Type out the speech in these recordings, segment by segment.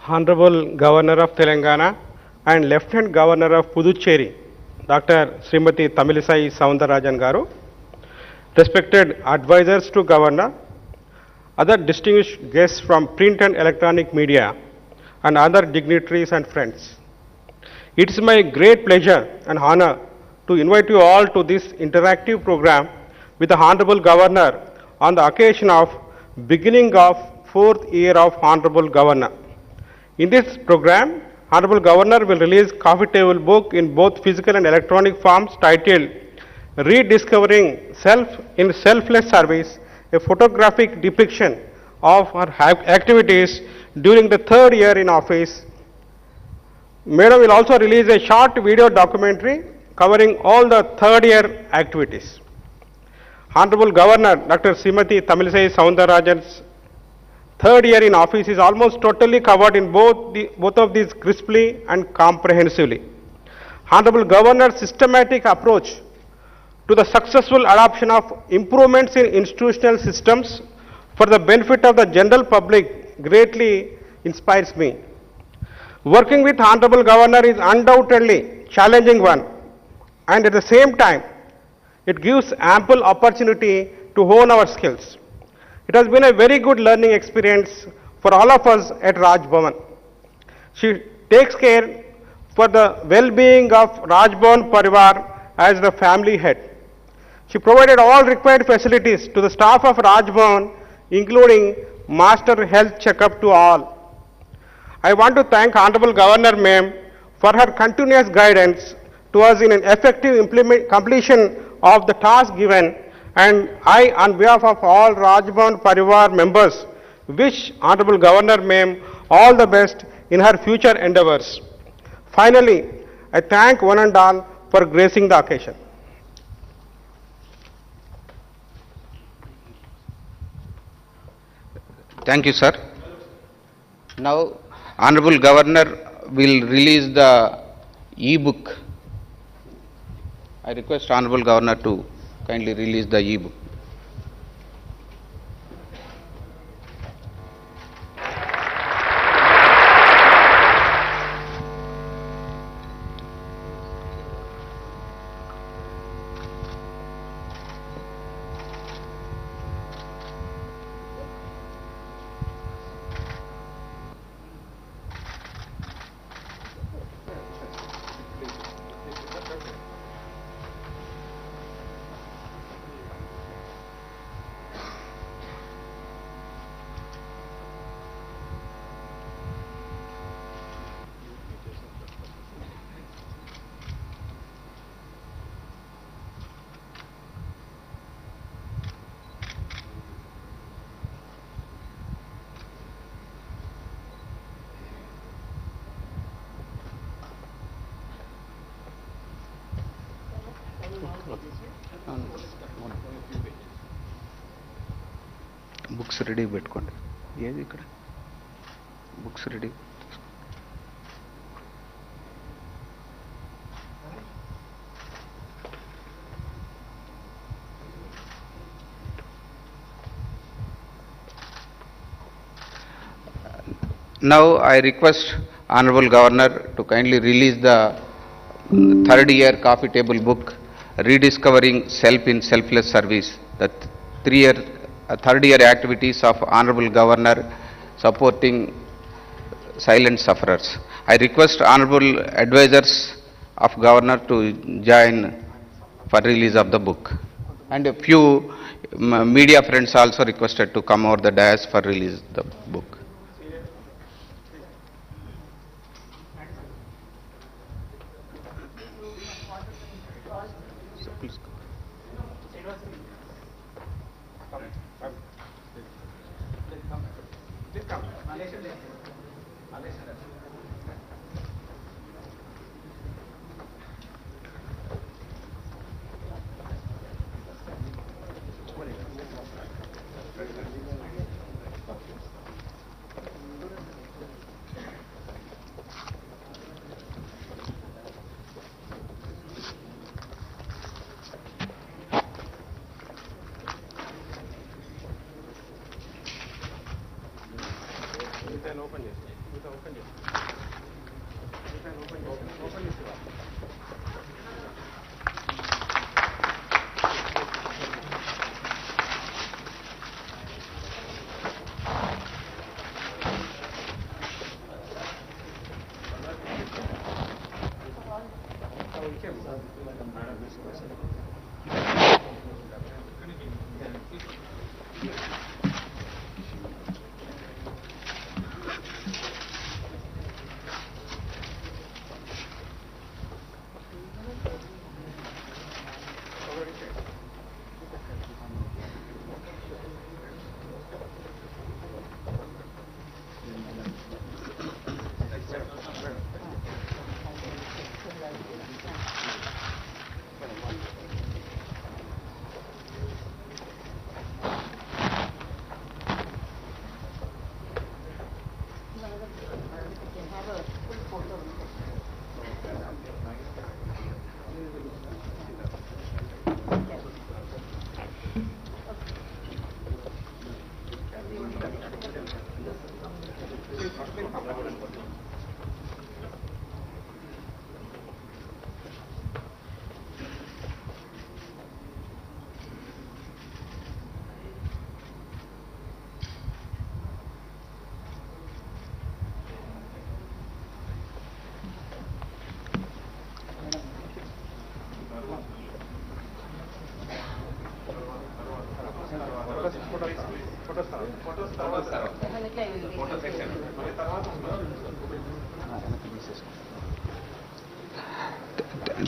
Honorable Governor of Telangana and Lieutenant Governor of Puducherry, Dr. Srimati Tamilisai Soundararajan Garu, respected advisors to Governor, other distinguished guests from print and electronic media, and other dignitaries and friends. It is my great pleasure and honor to invite you all to this interactive program with the Honorable Governor on the occasion of beginning of fourth year of Honorable Governor. In this program, Honorable Governor will release coffee table book in both physical and electronic forms titled Rediscovering Self in Selfless Service, a photographic depiction of her activities during the third year in office. Madam will also release a short video documentary covering all the third year activities. Honorable Governor Dr. Srimati Tamilisai Soundararajan's third year in office is almost totally covered in both of these crisply and comprehensively. Honorable Governor's systematic approach to the successful adoption of improvements in institutional systems for the benefit of the general public greatly inspires me. Working with Honorable Governor is undoubtedly challenging one, and at the same time, it gives ample opportunity to hone our skills. It has been a very good learning experience for all of us at Raj Bhavan. She takes care for the well-being of Raj Bhavan Parivar as the family head. She provided all required facilities to the staff of Raj Bhavan, including master health checkup to all. I want to thank Honorable Governor Ma'am for her continuous guidance to us in an effective completion of the task given, and I, on behalf of all Raj Bhavan Parivar members, wish Honorable Governor Ma'am all the best in her future endeavors. Finally, I thank one and all for gracing the occasion. Thank you, sir. Now, Honorable Governor will release the e-book. I request Honorable Governor to kindly release the e-book. Books ready పెట్టుకోండి ఏది ఇక్కడ books ready. Now I request Honorable Governor to kindly release the third year coffee table book Rediscovering Self in Selfless Service, the third year activities of Honorable Governor supporting silent sufferers. I request Honorable advisors of Governor to join for release of the book, and a few media friends also requested to come over the dais for release the book. Then open it.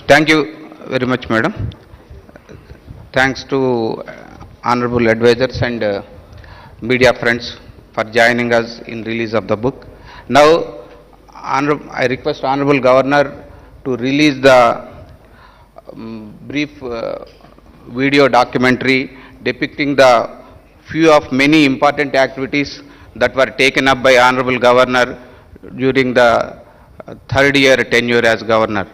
Thank you very much, madam. Thanks to honorable advisors and media friends for joining us in release of the book. Now, I request honorable governor to release the brief video documentary depicting the few of many important activities that were taken up by honorable governor during the third year tenure as governor.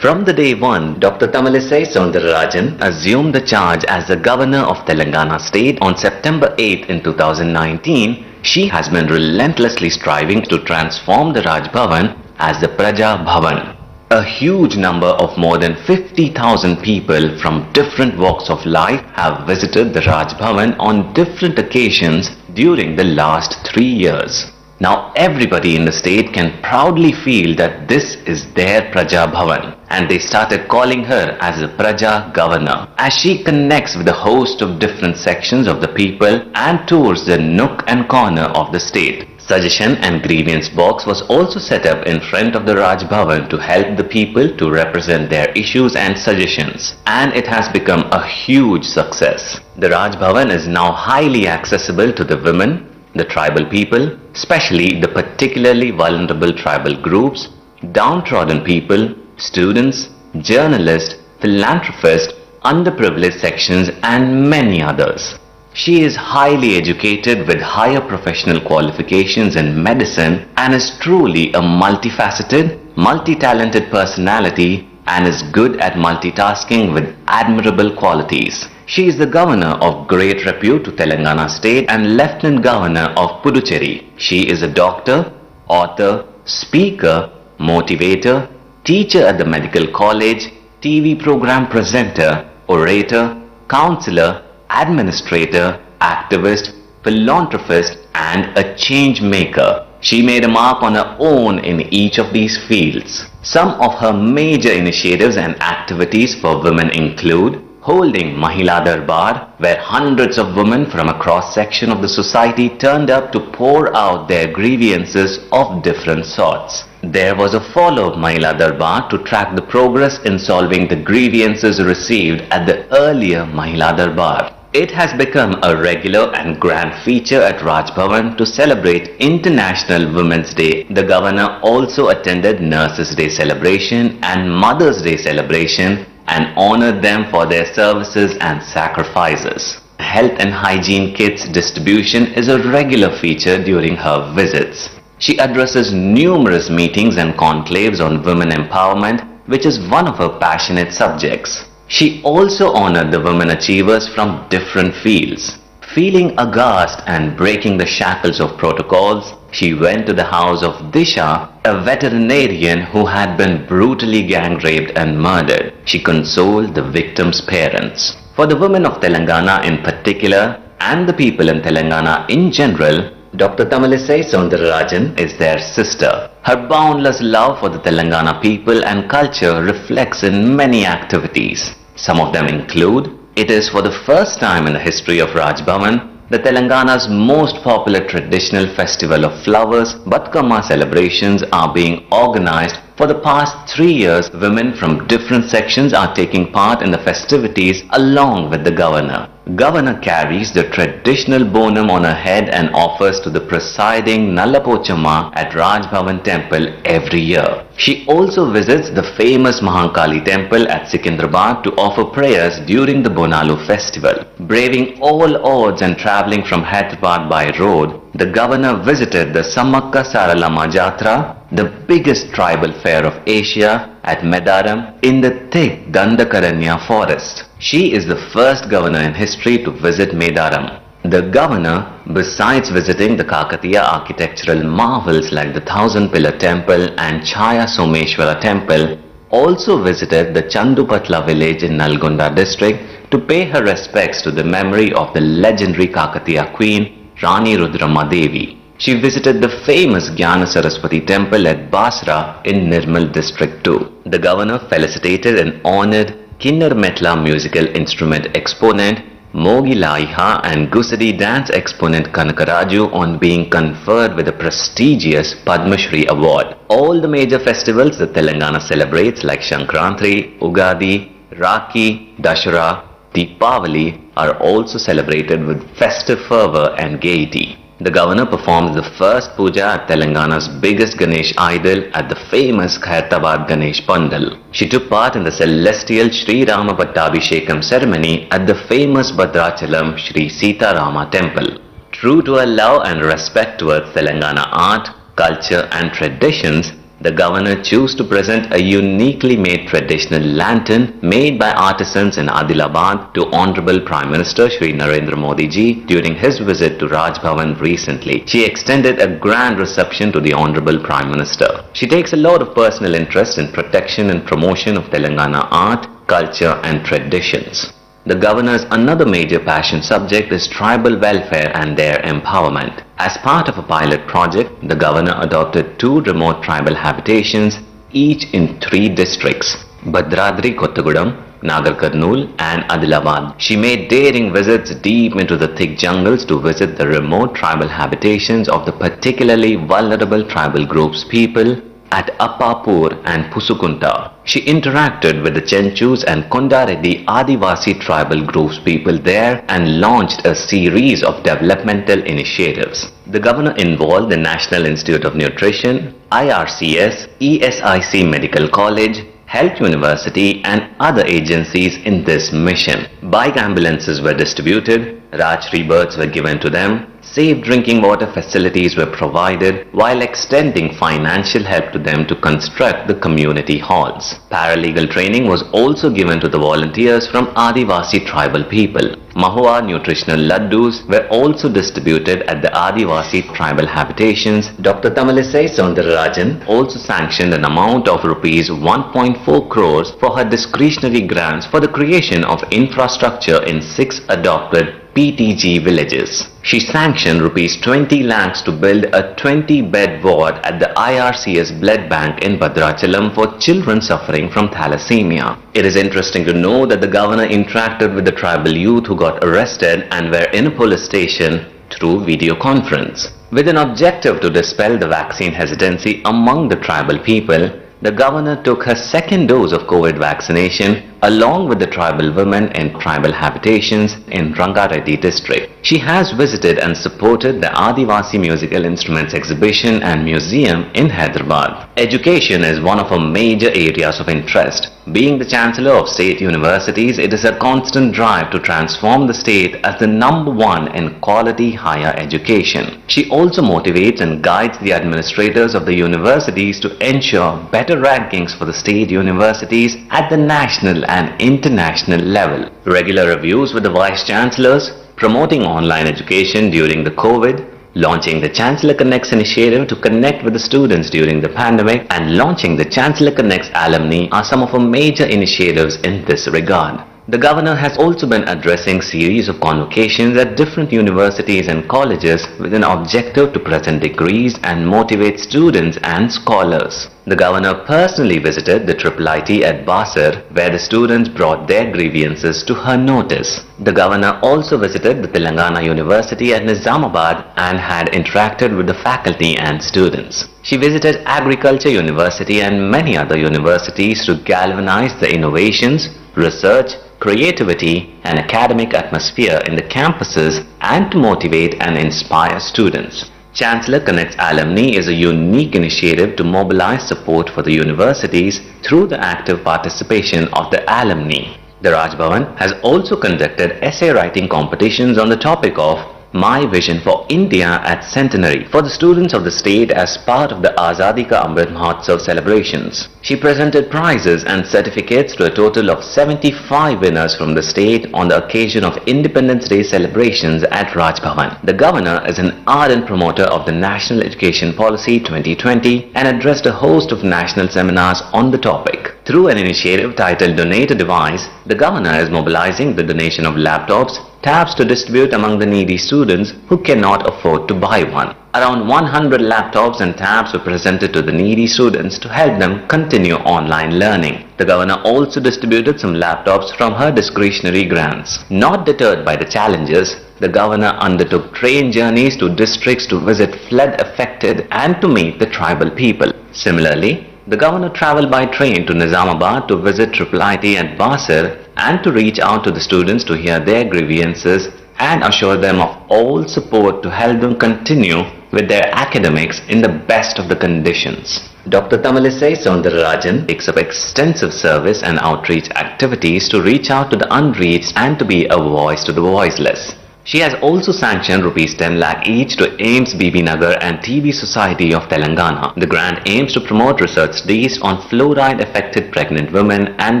From the day one, Dr. Tamilisai Soundararajan assumed the charge as the governor of Telangana state on September 8 in 2019. She has been relentlessly striving to transform the Raj Bhavan as the Praja Bhavan. A huge number of more than 50,000 people from different walks of life have visited the Raj Bhavan on different occasions during the last 3 years. Now everybody in the state can proudly feel that this is their Praja Bhavan, and they started calling her as the Praja Governor, as she connects with a host of different sections of the people and tours the nook and corner of the state. Suggestion and grievance box was also set up in front of the Raj Bhavan to help the people to represent their issues and suggestions, and it has become a huge success. The Raj Bhavan is now highly accessible to the women, the tribal people, especially the particularly vulnerable tribal groups, downtrodden people, students, journalists, philanthropists, underprivileged sections, and many others. She is highly educated with higher professional qualifications in medicine and is truly a multifaceted, multi-talented personality and is good at multitasking with admirable qualities. She is the governor of great repute to Telangana state and lieutenant governor of Puducherry. She is a doctor, author, speaker, motivator, teacher at the medical college, TV program presenter, orator, counselor, administrator, activist, philanthropist, and a change maker. She made a mark on her own in each of these fields. Some of her major initiatives and activities for women include holding Mahila Darbar, where hundreds of women from a cross-section of the society turned up to pour out their grievances of different sorts. There was a follow-up Mahila Darbar to track the progress in solving the grievances received at the earlier Mahila Darbar. It has become a regular and grand feature at Raj Bhavan to celebrate International Women's Day. The governor also attended Nurses' Day celebration and Mother's Day celebration and honored them for their services and sacrifices. Health and hygiene kits distribution is a regular feature during her visits. She addresses numerous meetings and conclaves on women empowerment which is one of her passionate subjects. She also honored the women achievers from different fields. Feeling aghast and breaking the shackles of protocols, she went to the house of Disha, a veterinarian who had been brutally gang raped and murdered. She consoled the victim's parents. For the women of Telangana in particular, and the people in Telangana in general, Dr. Tamilisai Soundararajan is their sister. Her boundless love for the Telangana people and culture reflects in many activities. Some of them include, it is for the first time in the history of Raj Bhavan, the Telangana's most popular traditional festival of flowers, Bathukamma celebrations are being organized. For the past 3 years, women from different sections are taking part in the festivities along with the governor. Governor carries the traditional bonum on her head and offers to the presiding Nallapochamma at Raj Bhavan temple every year. She also visits the famous Mahankali temple at Secunderabad to offer prayers during the Bonalu festival. Braving all odds and travelling from Hyderabad by road, the governor visited the Sammakka Saralama Jatra, the biggest tribal fair of Asia, at Medaram in the thick Dandakaranya forest. She is the first governor in history to visit Medaram. The governor, besides visiting the Kakatiya architectural marvels like the Thousand Pillar Temple and Chaya Someshwara Temple, also visited the Chandupatla village in Nalgonda district to pay her respects to the memory of the legendary Kakatiya queen Rani Rudrama Devi. She visited the famous Jnana Saraswati temple at Basra in Nirmal district too. The governor felicitated and honored Kinnar Metla musical instrument exponent Mogi Laiha and Gusadi dance exponent Kanakaraju on being conferred with the prestigious Padma Shri award. All the major festivals that Telangana celebrates like Shankranti, Ugadi, Rakhi, Dashara, Deepavali are also celebrated with festive fervor and gaiety. The governor performs the first puja at Telangana's biggest Ganesh idol at the famous Hyderabad Ganesh Pandal. She took part in the celestial Sri Rama Pattabhishekam ceremony at the famous Bhadrachalam Sri Sita Rama temple. True to her love and respect towards Telangana art, culture and traditions, the governor chose to present a uniquely made traditional lantern made by artisans in Adilabad to Honorable Prime Minister Shri Narendra Modi ji during his visit to Raj Bhavan recently. She extended a grand reception to the Honorable Prime Minister. She takes a lot of personal interest in protection and promotion of Telangana art, culture and traditions. The governor's another major passion subject is tribal welfare and their empowerment. As part of a pilot project, the governor adopted 2 remote tribal habitations, each in 3 districts, Bhadradri Kottagudam, Nagar Karnool and Adilabad. She made daring visits deep into the thick jungles to visit the remote tribal habitations of the particularly vulnerable tribal groups people at Appapur and Pusukunta. She interacted with the Chenchus and Kondareddy Adivasi tribal groups people there and launched a series of developmental initiatives. The governor involved the National Institute of Nutrition, IRCS, ESIC Medical College, Health University and other agencies in this mission. Bike ambulances were distributed, Rajshri birds were given to them, safe drinking water facilities were provided while extending financial help to them to construct the community halls. Paralegal training was also given to the volunteers from Adivasi tribal people. Mahua nutritional laddus were also distributed at the Adivasi tribal habitations. Dr. Tamilisai Soundararajan also sanctioned an amount of rupees 1.4 crores for her discretionary grants for the creation of infrastructure in 6 adopted PTG villages. She sanctioned rupees 20 lakhs to build a 20-bed ward at the IRCS blood bank in Bhadrachalam for children suffering from thalassemia. It is interesting to know that the governor interacted with the tribal youth who got arrested and were in a police station through video conference. With an objective to dispel the vaccine hesitancy among the tribal people, the governor took her second dose of COVID vaccination along with the tribal women in tribal habitations in Rangareddy district. She has visited and supported the Adivasi Musical Instruments Exhibition and Museum in Hyderabad. Education is one of her major areas of interest. Being the Chancellor of State Universities, it is a constant drive to transform the state as the number one in quality higher education. She also motivates and guides the administrators of the universities to ensure better rankings for the state universities at the national and international level. Regular reviews with the Vice Chancellors, promoting online education during the COVID, launching the Chancellor Connects initiative to connect with the students during the pandemic, and launching the Chancellor Connects alumni are some of her major initiatives in this regard. The Governor has also been addressing series of convocations at different universities and colleges with an objective to present degrees and motivate students and scholars. The Governor personally visited the IIIT at Basar, where the students brought their grievances to her notice. The Governor also visited the Telangana University at Nizamabad and had interacted with the faculty and students. She visited Agriculture University and many other universities to galvanize the innovations, research, creativity and academic atmosphere in the campuses and to motivate and inspire students. Chancellor Connects Alumni is a unique initiative to mobilize support for the universities through the active participation of the alumni. The Raj Bhavan has also conducted essay writing competitions on the topic of My Vision for India at Centenary for the students of the state as part of the Azadi Ka Amrit Mahotsav celebrations. She presented prizes and certificates to a total of 75 winners from the state on the occasion of Independence Day celebrations at Raj Bhavan. The Governor is an ardent promoter of the National Education Policy 2020 and addressed a host of national seminars on the topic. Through an initiative titled Donate a Device, the Governor is mobilizing the donation of laptops, tabs to distribute among the needy students who cannot afford to buy one. Around 100 laptops and tabs were presented to the needy students to help them continue online learning. The Governor also distributed some laptops from her discretionary grants. Not deterred by the challenges, the Governor undertook train journeys to districts to visit flood affected and to meet the tribal people. Similarly, the Governor travelled by train to Nizamabad to visit IIIT at Basar and to reach out to the students to hear their grievances and assure them of all support to help them continue with their academics in the best of the conditions. Dr. Tamilisai Soundararajan takes up extensive service and outreach activities to reach out to the unreached and to be a voice to the voiceless. She has also sanctioned ₹10 lakh each to AIIMS BB Nagar and TB Society of Telangana. The grant aims to promote research studies on fluoride-affected pregnant women and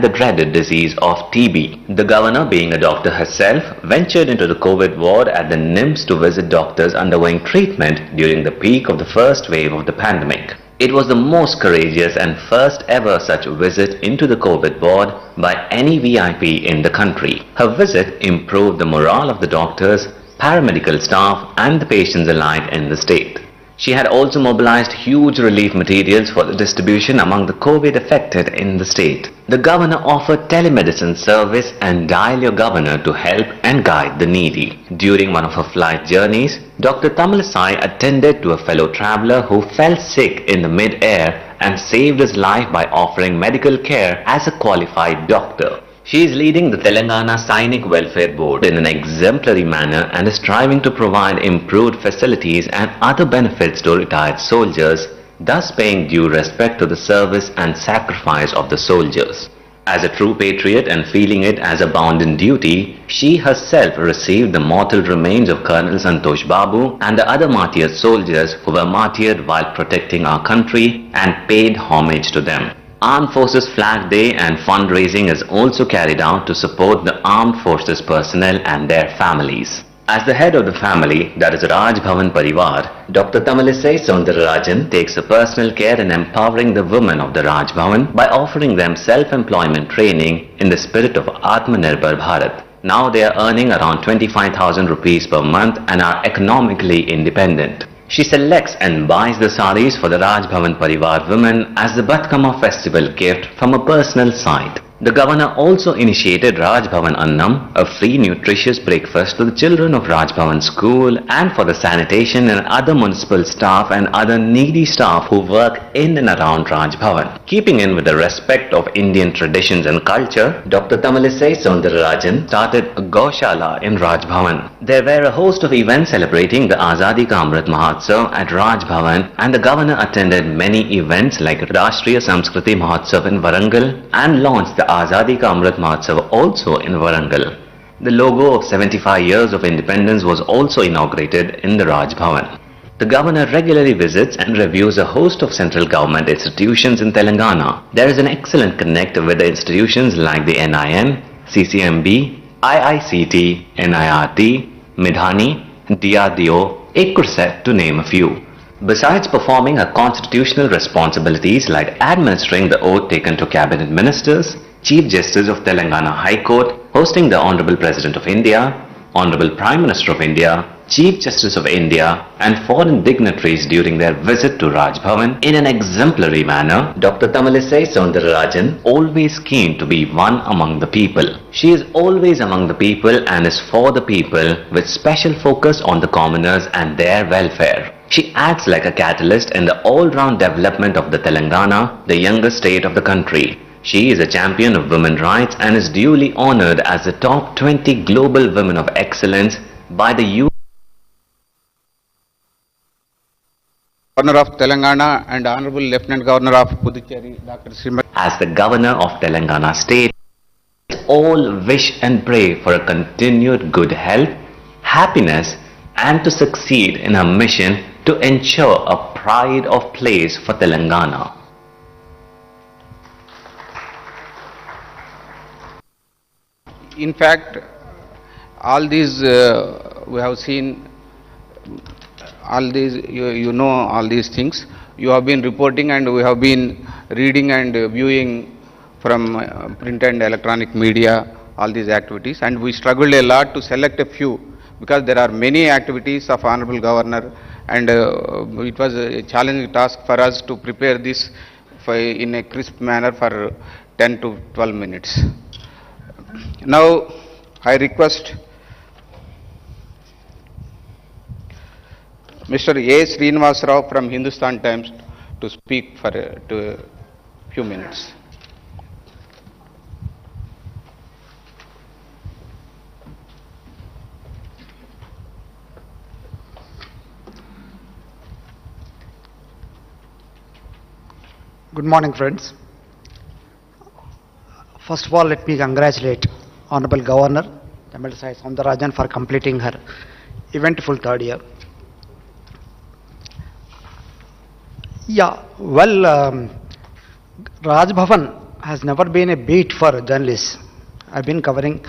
the dreaded disease of TB. The Governor, being a doctor herself, ventured into the COVID ward at the NIMS to visit doctors undergoing treatment during the peak of the first wave of the pandemic. It was the most courageous and first ever such visit into the COVID ward by any VIP in the country. Her visit improved the morale of the doctors, paramedical staff and the patients alike in the state. She had also mobilized huge relief materials for the distribution among the COVID affected in the state. The Governor offered telemedicine service and Dial Your Governor to help and guide the needy. During one of her flight journeys, Dr. Tamilisai attended to a fellow traveller who fell sick in the mid-air and saved his life by offering medical care as a qualified doctor. She is leading the Telangana Sainik Welfare Board in an exemplary manner and is striving to provide improved facilities and other benefits to retired soldiers, thus paying due respect to the service and sacrifice of the soldiers. As a true patriot and feeling it as a bounden duty, she herself received the mortal remains of Colonel Santosh Babu and the other martyred soldiers who were martyred while protecting our country and paid homage to them. Armed Forces Flag Day and fundraising is also carried out to support the armed forces personnel and their families. As the head of the family, that is Raj Bhavan Parivar, Dr. Tamilisai Soundararajan takes a personal care in empowering the women of the Raj Bhavan by offering them self-employment training in the spirit of Atmanirbhar Bharat. Now they are earning around 25,000 rupees per month and are economically independent. She selects and buys the saris for the Raj Bhavan Parivar women as the Bathukamma festival gift from a personal site. The governor also initiated Raj Bhavan Annam, a free nutritious breakfast to the children of Raj Bhavan school and for the sanitation and other municipal staff and other needy staff who work in and around Raj Bhavan. Keeping in with the respect of Indian traditions and culture, Dr. Tamilisai Soundararajan started a Gaushala in Raj Bhavan. There were a host of events celebrating the Azadi Ka Amrit Mahotsav at Raj Bhavan, and the governor attended many events like Rashtriya Samskriti Mahotsav in Warangal and launched the Azadi Ka Amrit Mahotsav also in Warangal. The logo of 75 years of independence was also inaugurated in the Raj Bhavan. The governor regularly visits and reviews a host of central government institutions in Telangana. There is an excellent connect with the institutions like the NIN, CCMB, IICT, NIRT, Midhani, DRDO, Ekurset to name a few. Besides performing her constitutional responsibilities like administering the oath taken to cabinet ministers, Chief Justice of Telangana High Court, hosting the Honorable President of India, Honorable Prime Minister of India, Chief Justice of India and foreign dignitaries during their visit to Raj Bhavan in an exemplary manner, Dr. Tamilisai Soundararajan always keen to be one among the people. She is always among the people and is for the people with special focus on the commoners and their welfare. She acts like a catalyst in the all-round development of the Telangana, the youngest state of the country. She is a champion of women's rights and is duly honored as the top 20 global women of excellence by the Governor of Telangana and Honorable Lieutenant Governor of Puducherry, Dr. Srimati. As the Governor of Telangana State, all wish and pray for a continued good health, happiness and to succeed in her mission to ensure a pride of place for Telangana. In fact, all these we have seen, all these, you know all these things. You have been reporting and we have been reading and viewing from print and electronic media all these activities, and we struggled a lot to select a few because there are many activities of Honorable Governor, and it was a challenging task for us to prepare this in a crisp manner for 10 to 12 minutes. Now, I request Mr. A. Srinivas Rao from Hindustan Times to speak for a few minutes. Good morning, friends. First of all, let me congratulate Honorable Governor Tamilisai Soundararajan for completing her eventful third year. Yeah, well, Raj Bhavan has never been a beat for journalists. I've been covering,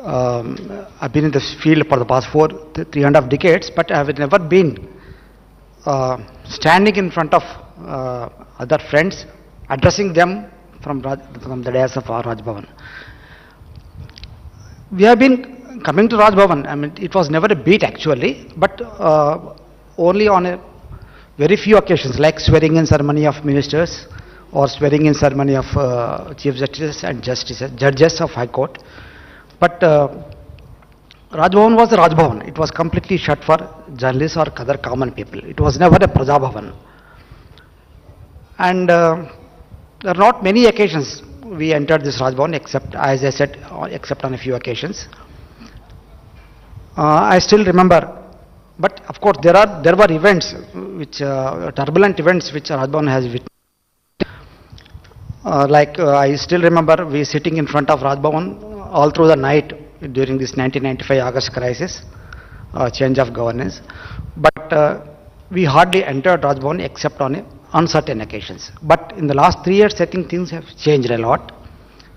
I've been in this field for the past 3.5 decades, but I have never been standing in front of other friends, addressing them from the dais of Raj Bhavan. We have been coming to Raj Bhavan. I mean, it was never a beat actually, but only on a very few occasions, like swearing in ceremony of ministers or swearing in ceremony of Chief Justice and judges of High Court. But Raj Bhavan was Raj Bhavan. It was completely shut for journalists or other common people. It was never a Praja Bhavan. And there are not many occasions we entered this Raj Bhavan, except, as I said, except on a few occasions. I still remember, but of course there were events which turbulent events which Raj Bhavan has witnessed. I still remember we sitting in front of Raj Bhavan all through the night during this 1995 August crisis, change of governance. But we hardly entered Raj Bhavan except on uncertain occasions. But in the last 3 years, I think things have changed a lot.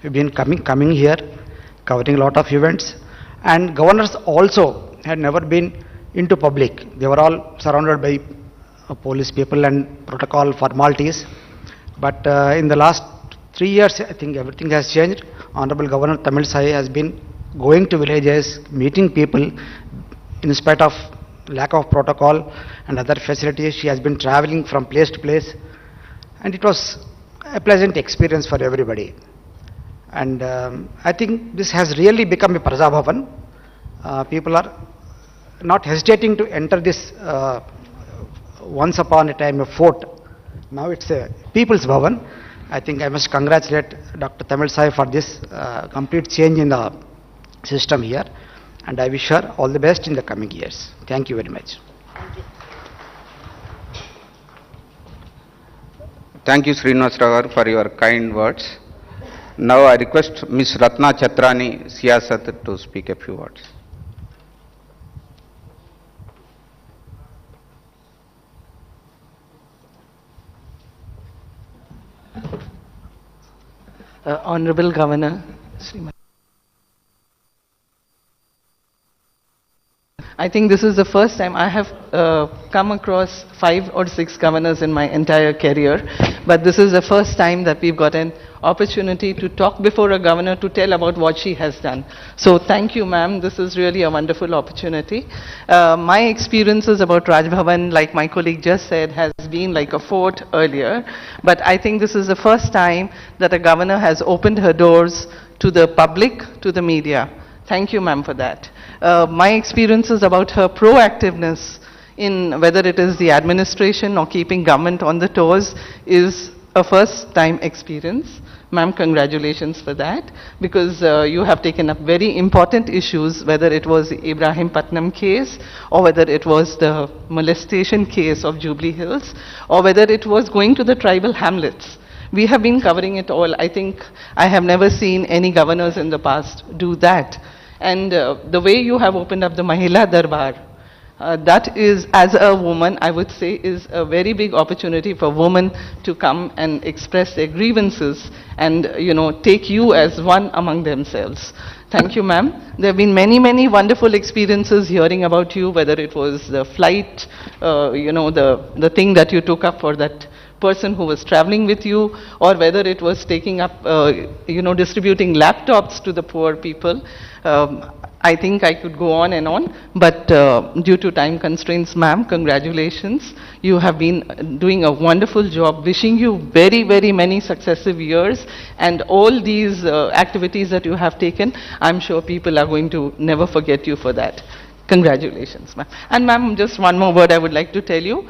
We've been coming here, covering a lot of events, and governors also had never been into public. They were all surrounded by police people and protocol formalities. But in the last 3 years, I think everything has changed. Honorable Governor Tamilisai has been going to villages, meeting people, in spite of lack of protocol and other facilities. She has been traveling from place to place, and it was a pleasant experience for everybody. And I think this has really become a Praja Bhavan. People are not hesitating to enter this once upon a time a fort. Now it's a People's Bhavan. I think I must congratulate Dr. Tamilisai for this complete change in the system here, and I wish her all the best in the coming years. Thank you very much. Thank you, Srinivas Rao, for your kind words. Now I request Ms. Ratna Chatrani, Siyasat, to speak a few words. Honorable Governor, I think this is the first time I have come across 5 or 6 governors in my entire career, but this is the first time that we've got an opportunity to talk before a governor to tell about what she has done. So thank you, ma'am. This is really a wonderful opportunity. My experiences about Raj Bhavan, like my colleague just said, has been like a fort earlier, but I think this is the first time that a governor has opened her doors to the public, to the media. Thank you, ma'am, for that. My experiences about her proactiveness in whether it is the administration or keeping government on the toes is a first-time experience. Ma'am, congratulations for that, because you have taken up very important issues, whether it was the Ibrahim Patnam case, or whether it was the molestation case of Jubilee Hills, or whether it was going to the tribal hamlets. We have been covering it all. I think I have never seen any governors in the past do that. And the way you have opened up the Mahila Darbar, that is, as a woman, I would say, is a very big opportunity for women to come and express their grievances and, you know, take you as one among themselves. Thank you, ma'am. There have been many, many wonderful experiences hearing about you, whether it was the flight, you know, the thing that you took up for that person who was traveling with you, or whether it was taking up, you know, distributing laptops to the poor people. I think I could go on and on, but due to time constraints, ma'am, congratulations. You have been doing a wonderful job. Wishing you very, very many successive years, and all these activities that you have taken, I'm sure people are going to never forget you for that. Congratulations, ma'am. And ma'am, just one more word I would like to tell you.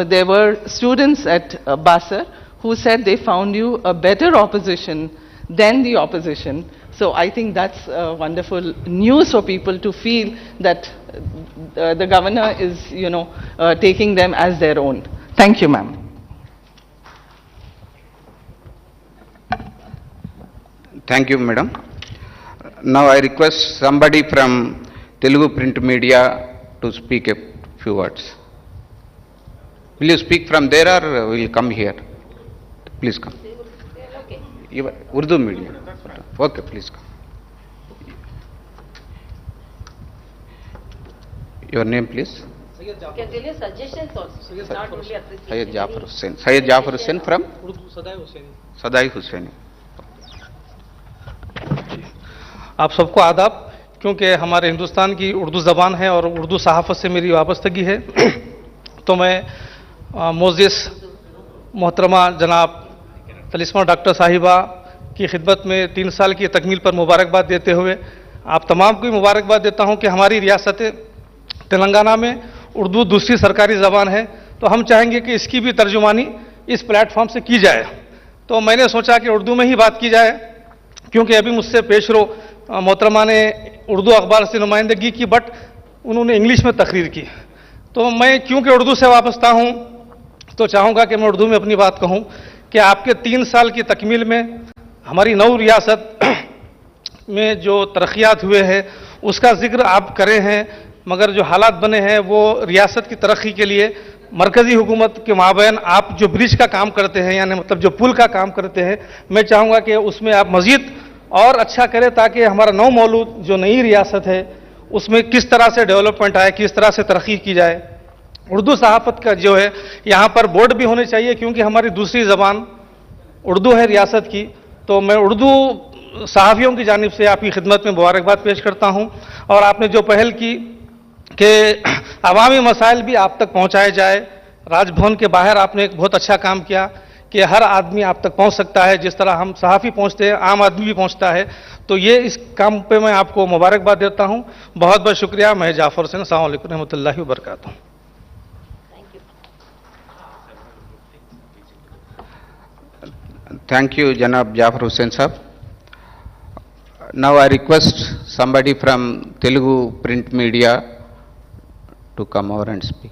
There were students at Basar who said they found you a better opposition than the opposition. So I think that's wonderful news for people to feel that the governor is, you know, taking them as their own. Thank you, ma'am. Thank you, madam. Now I request somebody from Telugu print media to speak a few words. Will you speak from there, or will you come here? Please come. Your Urdu media. Okay, please come. Your name, please. You can tell your suggestions also. It's not only appreciation. Syed Jafar Hussain. Syed Jafar Hussain from? Sadai Hussaini. आप सबको आदाब, क्योंकि हमारे हिंदुस्तान की उर्दू ज़बान है और उर्दू सहाफ़त से मेरी वाबस्तगी है, तो मैं मोजिस मोहतरमा जनाब तलिस्मा डॉक्टर साहिबा की खिदमत में 3 साल की तकमील पर मुबारकबाद देते हुए आप तमाम को मुबारकबाद देता हूं कि हमारी रियासत तेलंगाना में उर्दू दूसरी सरकारी ज़बान है, तो हम चाहेंगे कि इसकी भी तर्जुमानी इस प्लेटफॉर्म से की जाए। तो मैंने सोचा कि उर्दू में ही बात की जाए, क्योंकि अभी मुझसे पेशरो मोहतरमा ने उर्दू अखबार से नुमाइंदगी की, बट उन्होंने इंग्लिश में तकरीर की। तो मैं क्योंकि उर्दू से वाबस्ता हूं, तो चाहूँगा कि मैं उर्दू में अपनी बात कहूँ कि आपके 3 साल की तकमील में हमारी नौ रियासत में जो तरक्यात हुए हैं उसका जिक्र आप करे हैं, मगर जो हालात बने हैं वो रियासत की तरक्की के लिए मरकज़ी हुकूमत के माबैन आप जो ब्रिज का काम करते हैं, यानी मतलब जो पुल का काम करते हैं, मैं चाहूँगा कि उसमें आप मज़ीद और अच्छा करें, ताकि हमारा नौ मौलूद जो नई रियासत है उसमें किस तरह से डेवलपमेंट आए, किस तरह से तरक्की की जाए। उर्दू सहाफ़त का जो है यहाँ पर बोर्ड भी होने चाहिए, क्योंकि हमारी दूसरी ज़बान उर्दू है रियासत की। तो मैं उर्दू सहाफ़ियों की जानिब से आपकी खिदमत में मुबारकबाद पेश करता हूँ, और आपने जो पहल की कि अवामी मसाइल भी आप तक पहुँचाए जाए, राजभवन के बाहर आपने एक बहुत अच्छा काम किया। कि हर आदमी आप तक पहुंच सकता है, जिस तरह हम सहाफ़ी पहुंचते हैं आम आदमी भी पहुंचता है। तो ये इस काम पे मैं आपको मुबारकबाद देता हूं। बहुत बहुत शुक्रिया। मैं जाफर हुसैन, अस्सलाम वालेकुम रहमतुल्लाहि व बरकातहू। Thank you, Janab Jafar Hussain Sahab. Now I request somebody from Telugu print media to come over and speak.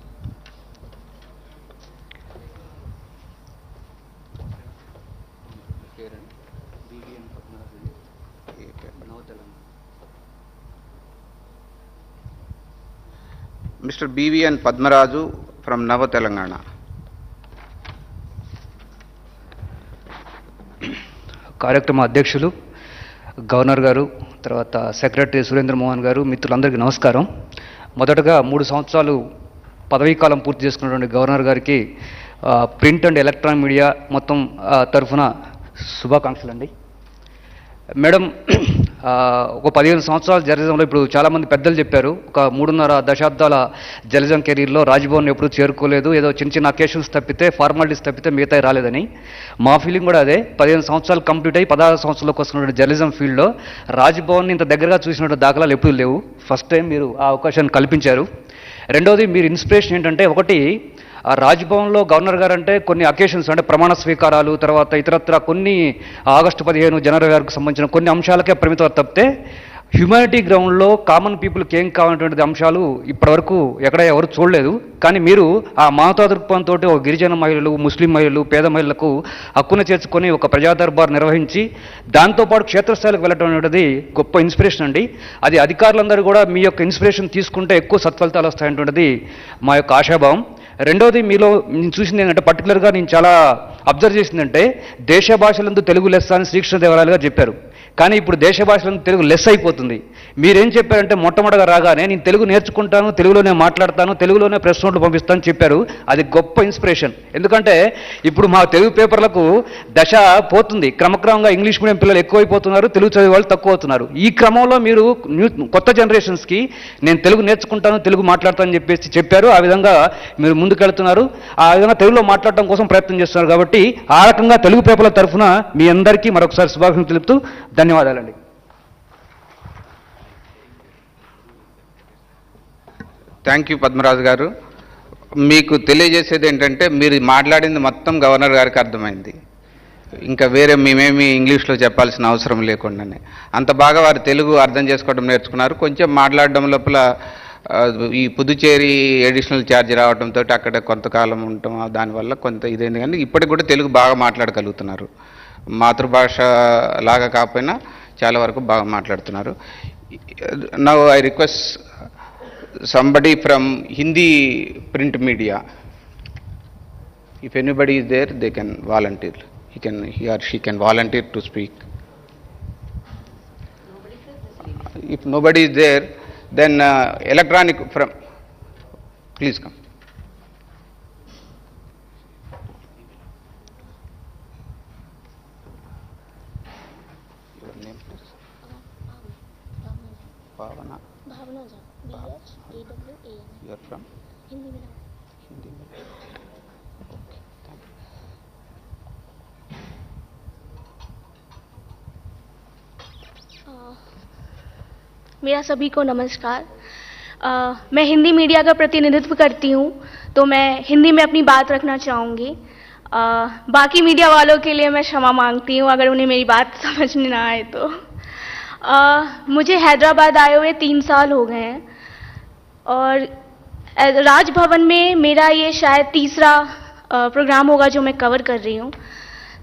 Mr. BVN Padmaraju from Nava Telangana. కార్యక్రమ అధ్యక్షులు, గవర్నర్ గారు, తర్వాత సెక్రటరీ సురేంద్ర మోహన్ గారు, మిత్రులందరికీ నమస్కారం. మొదటగా 3 సంవత్సరాలు పదవీకాలం పూర్తి చేసుకున్నటువంటి గవర్నర్ గారికి ప్రింట్ అండ్ ఎలక్ట్రానిక్ మీడియా మొత్తం తరఫున శుభాకాంక్షలు అండి. మేడం, ఒక 15 సంవత్సరాల జర్నలిజంలో ఇప్పుడు చాలామంది పెద్దలు చెప్పారు, ఒక 3.5 దశాబ్దాల జర్నలిజం కెరీర్లో రాజ్భవన్ ఎప్పుడూ చేరుకోలేదు, ఏదో చిన్న చిన్న అకేషన్స్ తప్పితే ఫార్మాలిటీస్ తప్పితే మిగతా రాలేదని. మా ఫీలింగ్ కూడా అదే. 15 సంవత్సరాలు కంప్లీట్ అయ్యి 16 సంవత్సరాలకు వస్తున్నటువంటి జర్నలిజం ఫీల్డ్లో రాజ్భవన్ ఇంత దగ్గరగా చూసినటువంటి దాఖలాలు ఎప్పుడూ లేవు. ఫస్ట్ టైం మీరు ఆ అవకాశాన్ని కల్పించారు. రెండవది, మీరు ఇన్స్పిరేషన్ ఏంటంటే, ఒకటి ఆ రాజ్భవన్లో గవర్నర్ గారు అంటే కొన్ని అకేషన్స్ అంటే ప్రమాణ స్వీకారాలు, తర్వాత ఇతరత్ర కొన్ని ఆగస్టు 15 జనవరి గారికి సంబంధించిన కొన్ని అంశాలకే పరిమితం తప్పితే హ్యుమానిటీ గ్రౌండ్లో కామన్ పీపుల్కి ఏం కావాలనేటువంటి అంశాలు ఇప్పటివరకు ఎక్కడ ఎవరు చూడలేదు. కానీ మీరు ఆ మానవతా దృక్పథంతో ఒక గిరిజన మహిళలు, ముస్లిం మహిళలు, పేద మహిళలకు హక్కును చేర్చుకొని ఒక ప్రజా దర్బార్ నిర్వహించి దాంతోపాటు క్షేత్రస్థాయికి వెళ్ళటం అనేది గొప్ప ఇన్స్పిరేషన్ అండి. అది అధికారులందరూ కూడా మీ యొక్క ఇన్స్పిరేషన్ తీసుకుంటే ఎక్కువ సత్ఫలితాలు వస్తాయనేటువంటిది మా యొక్క ఆశాభావం. రెండవది, మీలో నేను చూసింది ఏంటంటే, పర్టికులర్గా నేను చాలా అబ్జర్వ్ చేసిందంటే, దేశ భాషలందు తెలుగు లెస్స అని శ్రీకృష్ణదేవరాయలు గారు చెప్పారు. కానీ ఇప్పుడు దేశ భాషలందు తెలుగు లెస్ అయిపోతుంది. మీరేం చెప్పారంటే, మొట్టమొదటిగా రాగానే నేను తెలుగు నేర్చుకుంటాను, తెలుగులోనే మాట్లాడతాను, తెలుగులోనే ప్రెస్ నోట్లు పంపిస్తాను చెప్పారు. అది గొప్ప ఇన్స్పిరేషన్. ఎందుకంటే ఇప్పుడు మా తెలుగు పేపర్లకు దశ పోతుంది, క్రమక్రమంగా ఇంగ్లీష్ మీడియం పిల్లలు ఎక్కువైపోతున్నారు, తెలుగు చదివే వాళ్ళు తక్కువ అవుతున్నారు. ఈ క్రమంలో మీరు కొత్త జనరేషన్స్కి నేను తెలుగు నేర్చుకుంటాను, తెలుగు మాట్లాడతానని చెప్పారు. ఆ విధంగా మీరు ముందుకెళ్తున్నారు. ఆ విధంగా తెలుగులో మాట్లాడటం కోసం ప్రయత్నం చేస్తున్నారు. కాబట్టి ఆ రకంగా తెలుగు పేపర్ల తరఫున మీ అందరికీ మరొకసారి శుభాకాంక్షలు తెలుపుతూ ధన్యవాదాలండి. థ్యాంక్ యూ పద్మరాజు గారు. మీకు తెలియజేసేది ఏంటంటే, మీరు మాట్లాడింది మొత్తం గవర్నర్ గారికి అర్థమైంది. ఇంకా వేరే మేమేమి ఇంగ్లీష్లో చెప్పాల్సిన అవసరం లేకుండానే అంత బాగా వారు తెలుగు అర్థం చేసుకోవడం నేర్చుకున్నారు. కొంచెం మాట్లాడడం లోపల ఈ పుదుచ్చేరి అడిషనల్ ఛార్జ్ రావడంతో అక్కడ కొంతకాలం ఉండటం దానివల్ల కొంత ఇదైంది. కానీ ఇప్పటికి కూడా తెలుగు బాగా మాట్లాడగలుగుతున్నారు. మాతృభాష లాగా కాకపోయినా చాలా వరకు బాగా మాట్లాడుతున్నారు. Now I request somebody from Hindi print media. If anybody is there, they can volunteer. He or she can volunteer to speak. If nobody is there, then electronic from, please come. Your name, please. Bhavana. You are from? Hindi medium. Hindi medium. Okay, thank you. मेरा सभी को नमस्कार. मैं Hindi media का प्रतिनिधित्व करती हूँ, तो मैं हिंदी में अपनी बात रखना चाहूँगी. बाकी मीडिया वालों के लिए मैं क्षमा मांगती हूँ अगर उन्हें मेरी बात समझ में ना आए तो. मुझे हैदराबाद आए हुए 3 साल हो गए हैं और राज भवन में मेरा ये शायद तीसरा प्रोग्राम होगा जो मैं कवर कर रही हूँ.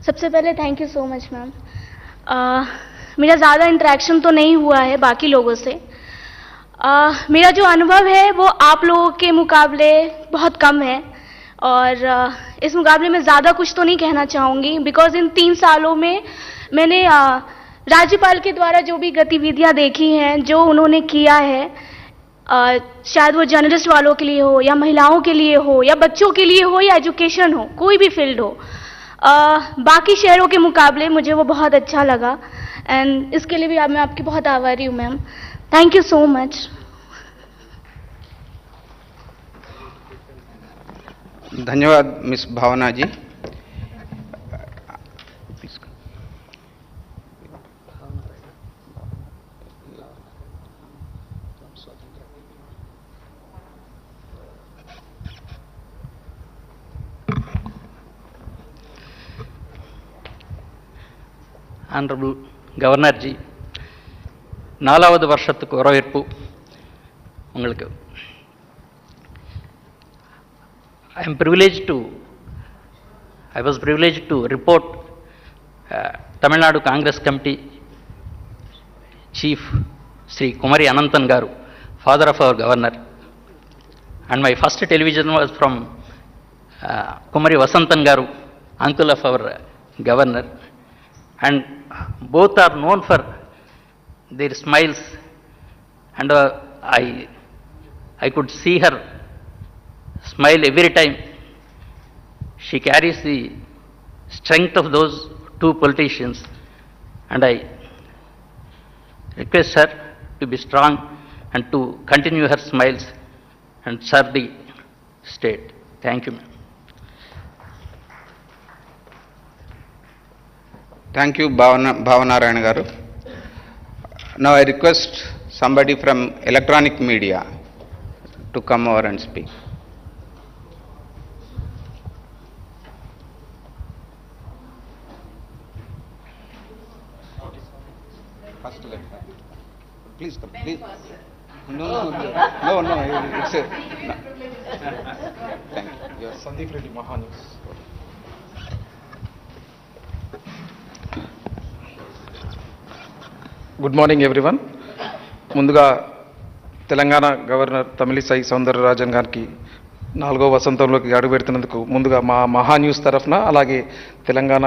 सबसे पहले thank you so much ma'am. मेरा ज़्यादा इंटरेक्शन तो नहीं हुआ है बाकी लोगों से. मेरा जो अनुभव है वो आप लोगों के मुकाबले बहुत कम है और इस मुकाबले में ज़्यादा कुछ तो नहीं कहना चाहूँगी, बिकॉज इन 3 सालों में मैंने राज्यपाल के द्वारा जो भी गतिविधियाँ देखी हैं, जो उन्होंने किया है, शायद वो जर्नलिस्ट वालों के लिए हो या महिलाओं के लिए हो या बच्चों के लिए हो या एजुकेशन हो, कोई भी फील्ड हो, बाकी शहरों के मुकाबले मुझे वो बहुत अच्छा लगा. एंड इसके लिए भी मैं आपकी बहुत आभारी हूँ ma'am. Thank you so much. धन्यवाद मिस भावना जी. Honorable Governor Ji, 4வது வருஷத்துக்கு வரவேற்பு உங்களுக்கு. I was privileged to report Tamil Nadu Congress Committee Chief Sri Kumari Ananthan Garu, father of our governor, and my first television was from Kumari Vasantan Garu, uncle of our governor, and both are known for their smiles, and I could see her smile every time. She carries the strength of those two politicians, and I request her to be strong and to continue her smiles and serve the state. Thank you, ma'am. Thank you, Bhavanarayana Garu. Now I request somebody from electronic media to come over and speak. First lecture. Please come, please. No, it's a... No. Thank you. Yes. Sandeep Reddy, Mahanews. Good morning everyone. ముందుగా Telangana governor Tamilisai Soundararajan గారికి 4వ వసంతంలోకి అడుగుపెడుతున్నందుకు ముందుగా మా మహా news తరఫున అలాగే Telangana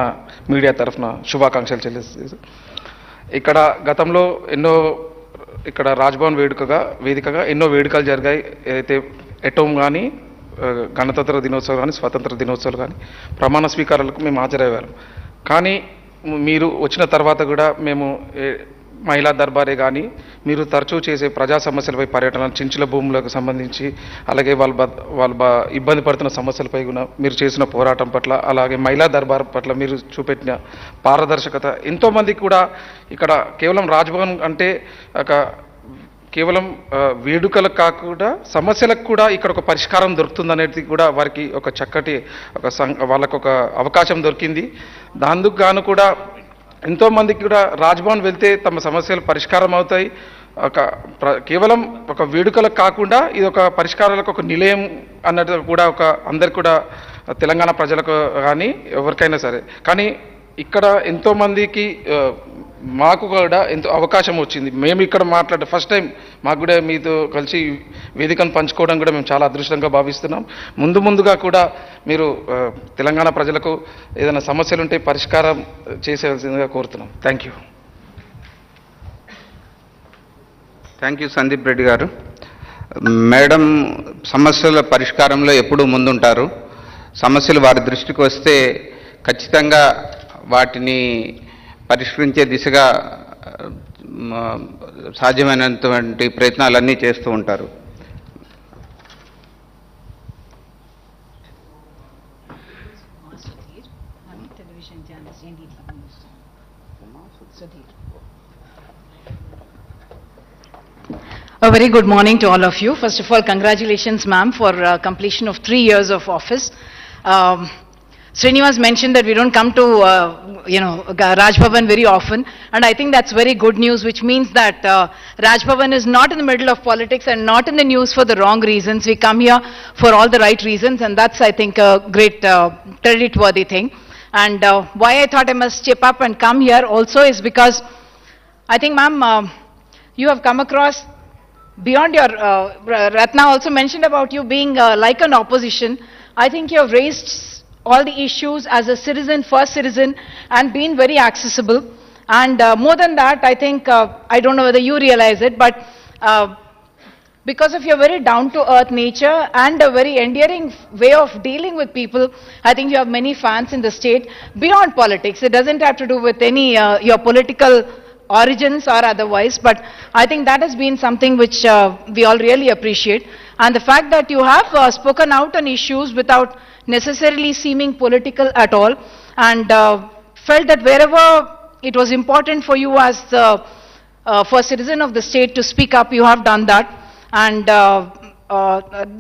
media తరఫున శుభాకాంక్షలు చెల్లిస్తుంది. ఇక్కడ గతంలో ఇక్కడ రాజ్భవన్ వేదికగా ఎన్నో వేడుకలు జరిగాయి. అయితే ఎటోమ్ కానీ గణతంత్ర దినోత్సవం కానీ స్వాతంత్ర దినోత్సవాలు కానీ ప్రమాణ స్వీకారాలకు మేము హాజరయ్యారు. కానీ మీరు వచ్చిన తర్వాత కూడా మేము మహిళా దర్బారే కానీ మీరు తరచూ చేసే ప్రజా సమస్యలపై పర్యటన, చించుల భూములకు సంబంధించి అలాగే వాళ్ళ ఇబ్బంది పడుతున్న సమస్యలపై కూడా మీరు చేసిన పోరాటం పట్ల, అలాగే మహిళా దర్బార్ పట్ల మీరు చూపెట్టిన పారదర్శకత ఎంతోమందికి కూడా ఇక్కడ కేవలం రాజ్భవన్ అంటే కేవలం వేడుకలకు కాకుండా సమస్యలకు కూడా ఇక్కడ ఒక పరిష్కారం దొరుకుతుందనేది కూడా వారికి ఒక చక్కటి వాళ్ళకు ఒక అవకాశం దొరికింది. దానికి గాను కూడా ఎంతోమందికి కూడా రాజ్భవన్ వెళ్తే తమ సమస్యలు పరిష్కారం అవుతాయి. కేవలం ఒక వేడుకలకు కాకుండా ఇది ఒక పరిష్కారాలకు ఒక నిలయం అన్నట్టు కూడా అందరికి కూడా తెలంగాణ ప్రజలకు కానీ ఎవరికైనా సరే. కానీ ఇక్కడ ఎంతోమందికి మాకు కూడా ఎంతో అవకాశం వచ్చింది. మేము ఇక్కడ మాట్లాడే ఫస్ట్ టైం మాకు కూడా మీతో కలిసి వేదికను పంచుకోవడం కూడా మేము చాలా అదృష్టంగా భావిస్తున్నాం. ముందుగా కూడా మీరు తెలంగాణ ప్రజలకు ఏదైనా సమస్యలు ఉంటే పరిష్కారం చేసేవలసిందిగా కోరుతున్నాం. Thank you. Thank you Sandeep Reddy గారు. మేడం సమస్యల పరిష్కారంలో ఎప్పుడూ ముందుంటారు. సమస్యలు వారి దృష్టికి వస్తే ఖచ్చితంగా వాటిని పరిష్కరించే దిశగా సాధ్యమైనటువంటి ప్రయత్నాలన్నీ చేస్తూ ఉంటారు. A very good morning to all of you. First of all, congratulations, ma'am, for completion of 3 years of office. Srinivas mentioned that we don't come to, Raj Bhavan very often, and I think that's very good news, which means that Raj Bhavan is not in the middle of politics and not in the news for the wrong reasons. We come here for all the right reasons, and that's, I think, a great credit-worthy thing. And why I thought I must step up and come here also is because I think, ma'am, you have come across beyond your, Ratna also mentioned about you being like an opposition. I think you have raised all the issues as a citizen, first citizen, and been very accessible. And more than that, I think, I don't know whether you realize it, but because of your very down-to-earth nature and a very endearing way of dealing with people, I think you have many fans in the state beyond politics. It doesn't have to do with any your political origins or otherwise, but I think that has been something which we all really appreciate. And the fact that you have spoken out on issues without necessarily seeming political at all, and felt that wherever it was important for you as the first citizen of the state to speak up, you have done that. And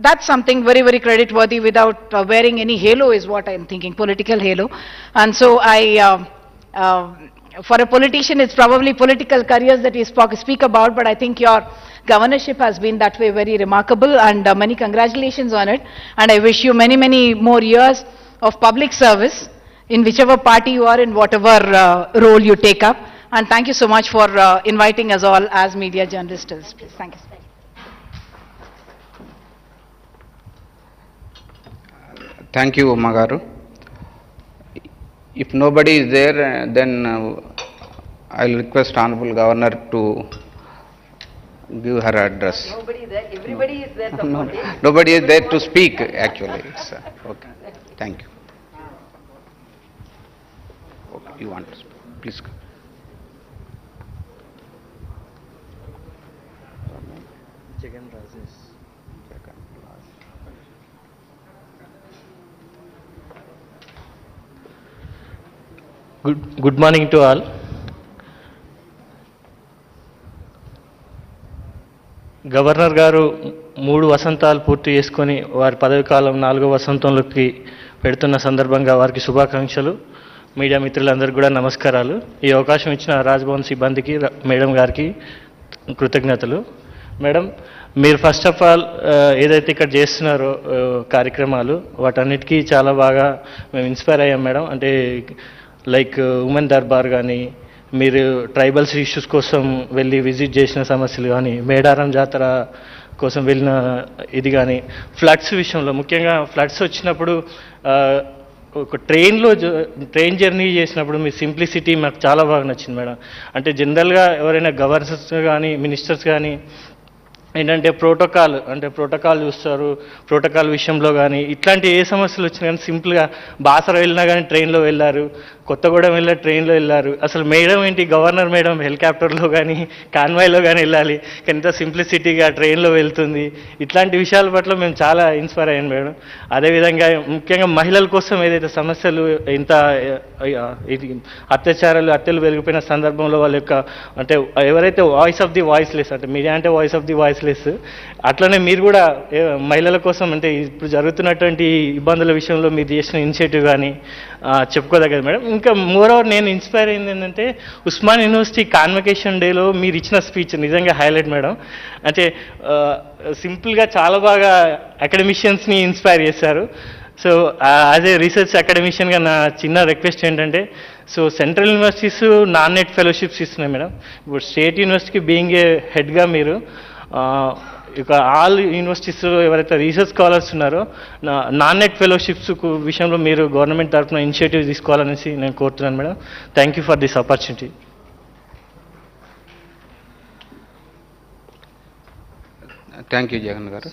that's something very, very credit-worthy without wearing any halo is what I'm thinking, political halo. And so for a politician, it's probably political careers that you speak about, but I think your governorship has been that way very remarkable, and many congratulations on it. And I wish you many, many more years of public service in whichever party you are, in whatever role you take up. And thank you so much for inviting us all as media journalists. Please, thank you. Thank you, Magaru. If nobody is there, then I'll request Honorable Governor to give her address. Nobody is there, everybody is there No, supporting. nobody is there to speak, actually. It's, okay, thank you. Okay, you want to speak? Please go. Good morning to all. Governor గారు 3 వసంతాలు పూర్తి చేసుకొని వారి పదవి కాలం 4వ వసంతంలోకి పెడుతున్న సందర్భంగా వారికి శుభాకాంక్షలు. మీడియా మిత్రులందరికీ కూడా నమస్కారాలు. ఈ అవకాశం ఇచ్చిన రాజ్ భవన్ సిబ్బందికి, మేడం గారికి కృతజ్ఞతలు. మేడం, మీరు ఫస్ట్ ఆఫ్ ఆల్ ఏదైతే ఇక్కడ చేస్తున్నారో కార్యక్రమాలు, వాటన్నిటికీ చాలా బాగా మేము ఇన్స్పైర్ అయ్యాం మేడం. అంటే లైక్ ఉమెన్ దర్బార్ కానీ, మీరు ట్రైబల్స్ ఇష్యూస్ కోసం వెళ్ళి విజిట్ చేసిన సమస్యలు కానీ, మేడారం జాతర కోసం వెళ్ళిన ఇది కానీ, ఫ్లడ్స్ విషయంలో ముఖ్యంగా ఫ్లడ్స్ వచ్చినప్పుడు ఒక ట్రైన్ జర్నీ చేసినప్పుడు మీ సింప్లిసిటీ మాకు చాలా బాగా నచ్చింది మేడం. అంటే జనరల్గా ఎవరైనా గవర్నర్స్ కానీ, మినిస్టర్స్ కానీ ఏంటంటే ప్రోటోకాల్ చూస్తారు. ప్రోటోకాల్ విషయంలో కానీ ఇట్లాంటి ఏ సమస్యలు వచ్చినా కానీ సింపుల్గా బాసర వెళ్ళినా కానీ ట్రైన్లో వెళ్ళారు, కొత్తగూడెం వెళ్ళారు ట్రైన్లో వెళ్ళారు. అసలు మేడం ఏంటి, గవర్నర్ మేడం హెలికాప్టర్లో కానీ కాన్వాయ్లో కానీ వెళ్ళాలి, కానీ ఇంత సింప్లిసిటీగా ట్రైన్లో వెళ్తుంది. ఇట్లాంటి విషయాల పట్ల మేము చాలా ఇన్స్పైర్ అయ్యాను మేడం. అదేవిధంగా ముఖ్యంగా మహిళల కోసం ఏదైతే సమస్యలు, ఇంత హత్యలు పెరిగిపోయిన సందర్భంలో వాళ్ళ యొక్క అంటే ఎవరైతే వాయిస్ ఆఫ్ ది వాయిస్లెస్, అంటే మీడియా అంటే వాయిస్ ఆఫ్ ది వాయిస్లెస్, అట్లనే మీరు కూడా మహిళల కోసం అంటే ఇప్పుడు జరుగుతున్నటువంటి ఇబ్బందుల విషయంలో మీరు చేసిన ఇనిషియేటివ్ కానీ చెప్పుకోదగ్గది మేడం. ఇంకా మోరోవర్ నేను ఇన్స్పైర్ అయింది ఏంటంటే ఉస్మాన్ యూనివర్సిటీ కాన్వకేషన్ డేలో మీరు ఇచ్చిన స్పీచ్ నిజంగా హైలైట్ మేడం. అంటే సింపుల్గా చాలా బాగా అకాడమిషియన్స్ని ఇన్స్పైర్ చేశారు. సో యాజ్ ఏ రీసెర్చ్ అకాడమిషియన్గా నా చిన్న రిక్వెస్ట్ ఏంటంటే, so central universities non net fellowships ఇస్తున్నాయి మేడం. ఇప్పుడు స్టేట్ యూనివర్సిటీకి బీయింగ్ ఏ హెడ్గా మీరు ఇక ఆల్ యూనివర్సిటీస్లో ఎవరైతే రీసెర్చ్ స్కాలర్స్ ఉన్నారో నాన్ నెట్ ఫెలోషిప్స్ విషయంలో మీరు గవర్నమెంట్ తరఫున ఇనిషియేటివ్ తీసుకోవాలనేసి నేను కోరుతున్నాను madam. Thank you for this opportunity. Thank you Jagan గారు.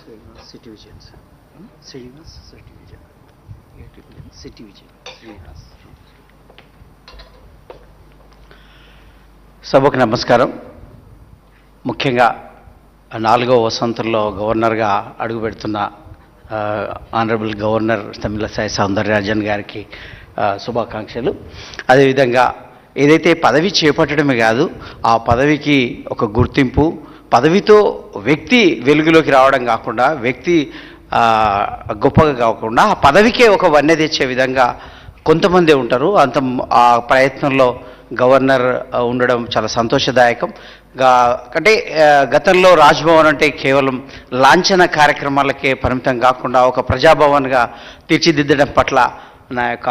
సభకు నమస్కారం. ముఖ్యంగా 4వ వసంతంలో గవర్నర్గా అడుగుపెడుతున్న ఆనరబుల్ గవర్నర్ తమిళసై సౌందరరాజన్ గారికి శుభాకాంక్షలు. అదేవిధంగా ఏదైతే పదవి చేపట్టడమే కాదు, ఆ పదవికి ఒక గుర్తింపు, పదవితో వ్యక్తి వెలుగులోకి రావడం కాకుండా, వ్యక్తి గొప్పగా కాకుండా ఆ పదవికే ఒక వన్నె తెచ్చే విధంగా కొంతమంది ఉంటారు. ఆ ప్రయత్నంలో గవర్నర్ ఉండడం చాలా సంతోషదాయకం. అంటే గతంలో రాజ్ భవన్ అంటే కేవలం లాంఛన కార్యక్రమాలకే పరిమితం కాకుండా ఒక ప్రజాభవన్గా తీర్చిదిద్దడం పట్ల నా యొక్క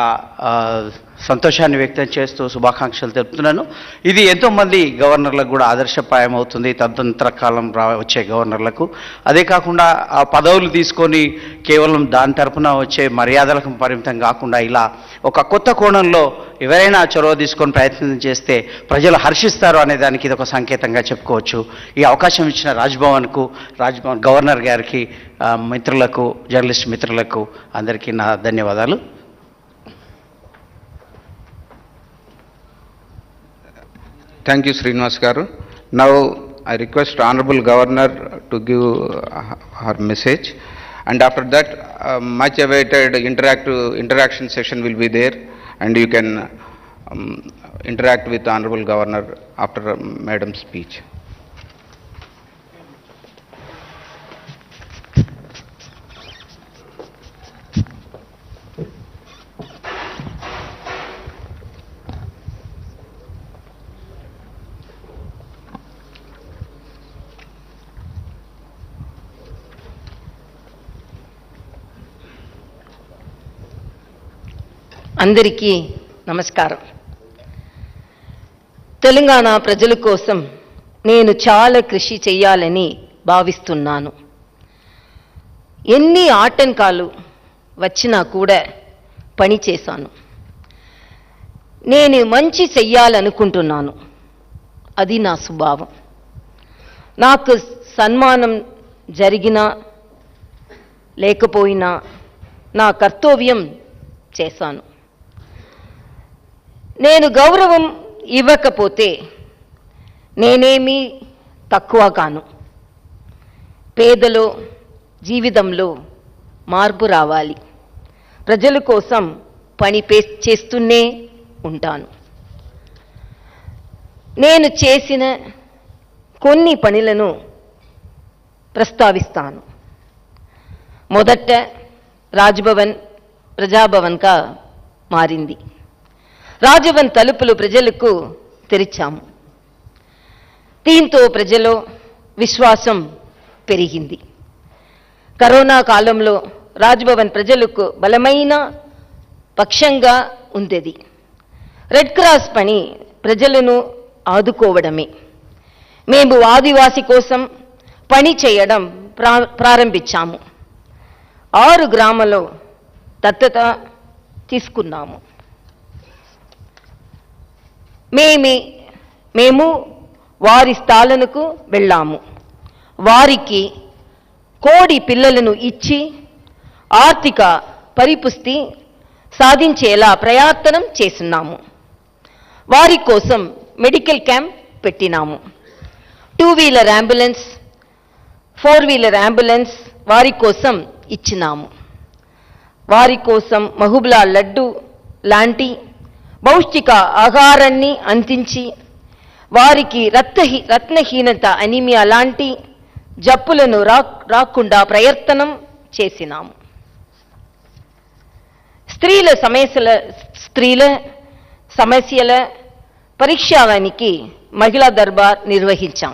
సంతోషాన్ని వ్యక్తం చేస్తూ శుభాకాంక్షలు తెలుపుతున్నాను. ఇది ఎంతోమంది గవర్నర్లకు కూడా ఆదర్శప్రాయం అవుతుంది, తదనంతర కాలం వచ్చే గవర్నర్లకు. అదే కాకుండా ఆ పదవులు తీసుకొని కేవలం దాని తరపున వచ్చే మర్యాదలకు పరిమితం కాకుండా ఇలా ఒక కొత్త కోణంలో ఎవరైనా చొరవ తీసుకొని ప్రయత్నం చేస్తే ప్రజలు హర్షిస్తారు అనే దానికి ఇది ఒక సంకేతంగా చెప్పుకోవచ్చు. ఈ అవకాశం ఇచ్చిన రాజ్ భవన్ గవర్నర్ గారికి, మిత్రులకు, జర్నలిస్ట్ మిత్రులకు అందరికీ నా ధన్యవాదాలు. Thank you, Srinivas Garu. Now I request Honorable Governor to give her message, and after that much awaited interaction session will be there, and you can interact with Honorable Governor after Madam's speech. అందరికీ నమస్కారం. తెలంగాణ ప్రజల కోసం నేను చాలా కృషి చేయాలని భావిస్తున్నాను. ఎన్ని ఆటంకాలు వచ్చినా కూడా పని చేశాను. నేను మంచి చెయ్యాలనుకుంటున్నాను. అది నా స్వభావం. నాకు సన్మానం జరిగినా లేకపోయినా నా కర్తవ్యం చేశాను. నేను గౌరవం ఇవ్వకపోతే నేనేమీ తక్కువ కాను. పేదలో జీవితంలో మార్పు రావాలి. ప్రజల కోసం పని చేస్తూనే ఉంటాను. నేను చేసిన కొన్ని పనులను ప్రస్తావిస్తాను. మొదట రాజ్భవన్ ప్రజాభవన్గా మారింది. రాజ్భవన్ తలుపులు ప్రజలకు తెరిచాము. దీంతో ప్రజల్లో విశ్వాసం పెరిగింది. కరోనా కాలంలో రాజ్భవన్ ప్రజలకు బలమైన పక్షంగా ఉండేది. రెడ్ క్రాస్ పని ప్రజలను ఆదుకోవడమే. మేము ఆదివాసి కోసం పని చేయడం ప్రారంభించాము. 6 గ్రామాల్లో దత్తత తీసుకున్నాము. మేము వారి స్థానాలకు వెళ్ళాము. వారికి కోడి పిల్లలను ఇచ్చి ఆర్థిక పరిపుష్టి సాధించేలా ప్రయత్నం చేస్తున్నాము. వారి కోసం మెడికల్ క్యాంప్ పెట్టినాము. 2-వీలర్ అంబులెన్స్, 4-వీలర్ అంబులెన్స్ వారి కోసం ఇచ్చినాము. వారి కోసం మహబూబ్లా లడ్డు లాంటి పౌష్టిక ఆహారాన్ని అందించి వారికి రత్నహీనత, అనీమియా లాంటి జబ్బులను రాకుండా ప్రయత్నం చేసినాము. స్త్రీల సమస్యల పరిష్కారానికి మహిళా దర్బార్ నిర్వహించాం.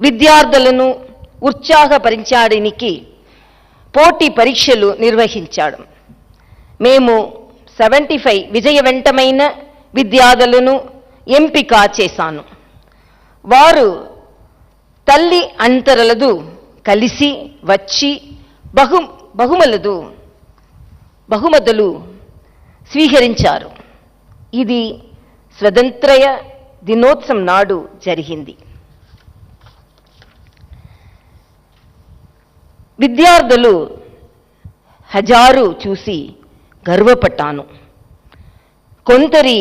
విద్యార్థులను ఉత్సాహపరించడానికి పోటీ పరీక్షలు నిర్వహించాడు. మేము 75 విజయవంతమైన విద్యార్థులను ఎంపిక చేశాను. వారు తల్లి అంతరలదు కలిసి వచ్చి బహుమతులు స్వీకరించారు. ఇది స్వతంత్ర దినోత్సవం నాడు జరిగింది. విద్యార్థులు హజారు చూసి గర్వపడ్డాను. కొందరి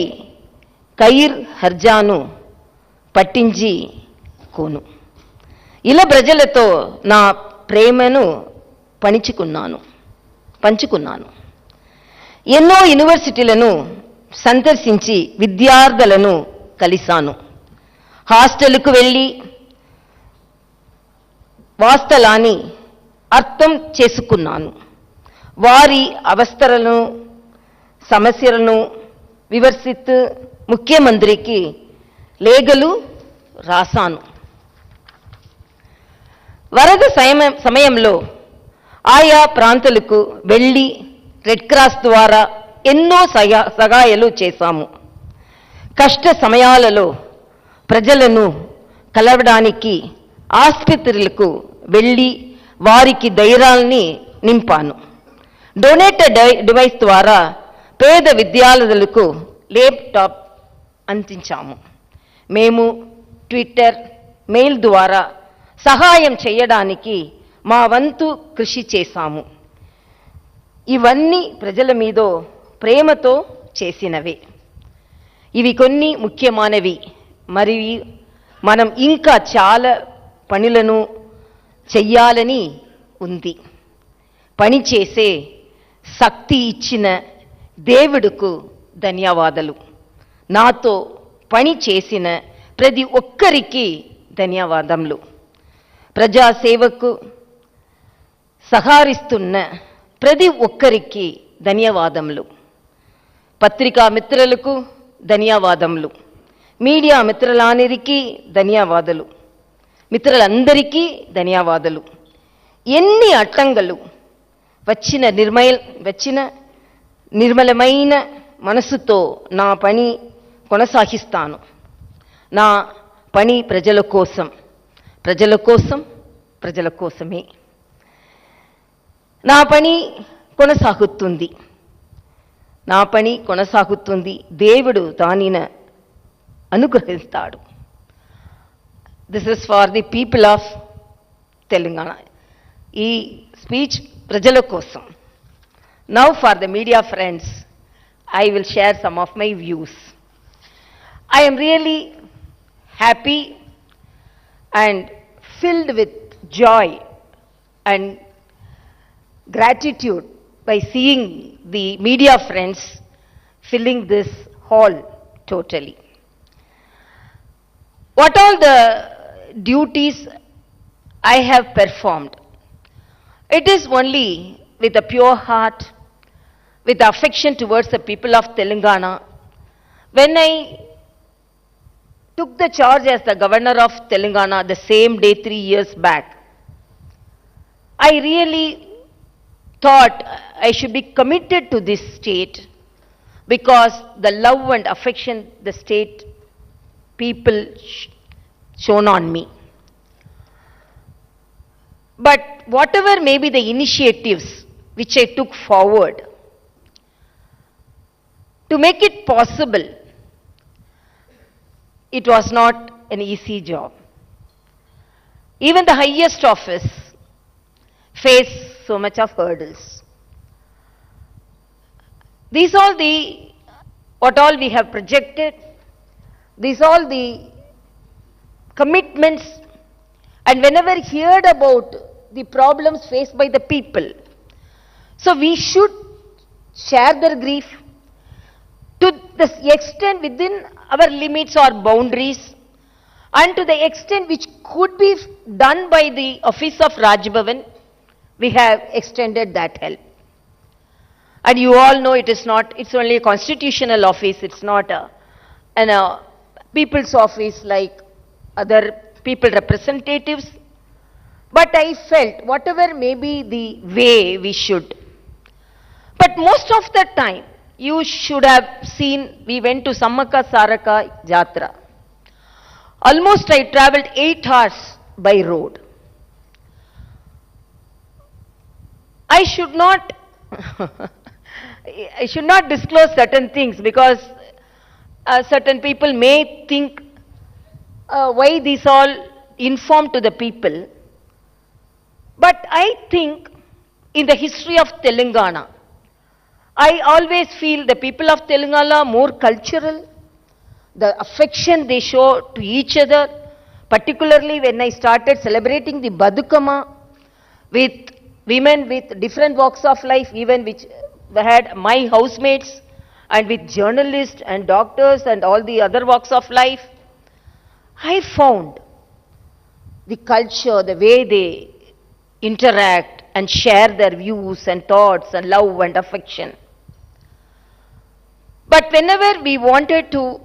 కైర్ హర్జాను పట్టించి కోను. ఇలా ప్రజలతో నా ప్రేమను పంచుకున్నాను. ఎన్నో యూనివర్సిటీలను సందర్శించి విద్యార్థులను కలిశాను. హాస్టల్కు వెళ్ళి వాస్తవాన్ని అర్థం చేసుకున్నాను. వారి అవస్థలను సమస్యలను వివరిస్తూ ముఖ్యమంత్రికి లేఖలు రాశాను. వరద సమయంలో ఆయా ప్రాంతాలకు వెళ్ళి రెడ్ క్రాస్ ద్వారా ఎన్నో సహాయాలు చేశాము. కష్ట సమయాలలో ప్రజలను కలవడానికి ఆసుపత్రులకు వెళ్ళి వారికి ధైర్యాన్ని నింపాను. డొనేటెడ్ డివైస్ ద్వారా పేద విద్యార్థులకు ల్యాప్టాప్ అందించాము. మేము ట్విట్టర్, మెయిల్ ద్వారా సహాయం చేయడానికి మా వంతు కృషి చేశాము. ఇవన్నీ ప్రజల మీద ప్రేమతో చేసినవే. ఇవి కొన్ని ముఖ్యమైనవి. మరియు మనం ఇంకా చాలా పనులను చెయ్యాలని ఉంది. పని చేసే శక్తి ఇచ్చిన దేవుడుకు ధన్యవాదాలు. నాతో పని చేసిన ప్రతి ఒక్కరికి ధన్యవాదములు. ప్రజాసేవకు సహకరిస్తున్న ప్రతి ఒక్కరికి ధన్యవాదములు. పత్రికా మిత్రులకు ధన్యవాదములు. మీడియా మిత్రులందరికీ ధన్యవాదాలు. మిత్రులందరికీ ధన్యవాదాలు. ఎన్ని అడ్డంకులు వచ్చిన నిర్మలమైన మనసుతో నా పని కొనసాగిస్తాను. నా పని ప్రజల కోసం, ప్రజల కోసం, ప్రజల కోసమే. నా పని కొనసాగుతుంది, నా పని కొనసాగుతుంది. దేవుడు దానిని అనుగ్రహిస్తాడు. This is for the people of Telangana. ఈ స్పీచ్ ప్రజల కోసం. Now for the media friends, I will share some of my views. I am really happy and filled with joy and gratitude by seeing the media friends filling this hall totally. What all the duties I have performed, it is only with a pure heart, with affection towards the people of Telangana. When I took the charge as the governor of Telangana the same day 3 years back, I really thought I should be committed to this state because the love and affection the state people shown on me. But whatever may be the initiatives which I took forward, to make it possible, it was not an easy job. Even the highest office faced so much of hurdles. These all the, what all we have projected, these all the commitments, and whenever heard about the problems faced by the people, so we should share their grief to the extent within our limits or boundaries, and to the extent which could be done by the office of Raj Bhavan, we have extended that help. And you all know it is not, it's only a constitutional office, it's not a people's office like other people representatives. But I felt whatever may be the way we should. But most of the time, you should have seen, we went to Sammaka Saraka Jatra. Almost I travelled 8 hours by road. I should not disclose certain things because certain people may think why these all informed to the people. But I think in the history of Telangana, I always feel the people of Telangana more cultural, the affection they show to each other, particularly when I started celebrating the Bathukamma with women with different walks of life, even which had my housemates, and with journalists and doctors and all the other walks of life. I found the culture, the way they interact and share their views and thoughts and love and affection. But whenever we wanted to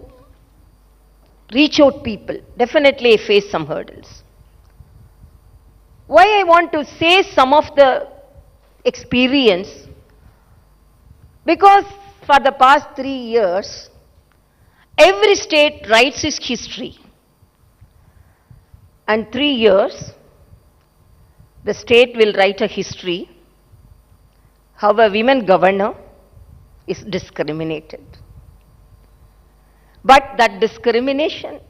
reach out people, definitely I faced some hurdles. Why I want to say some of the experience? Because for the past 3 years, every state writes its history. And 3 years, the state will write a history how a women governor is discriminated. But that discrimination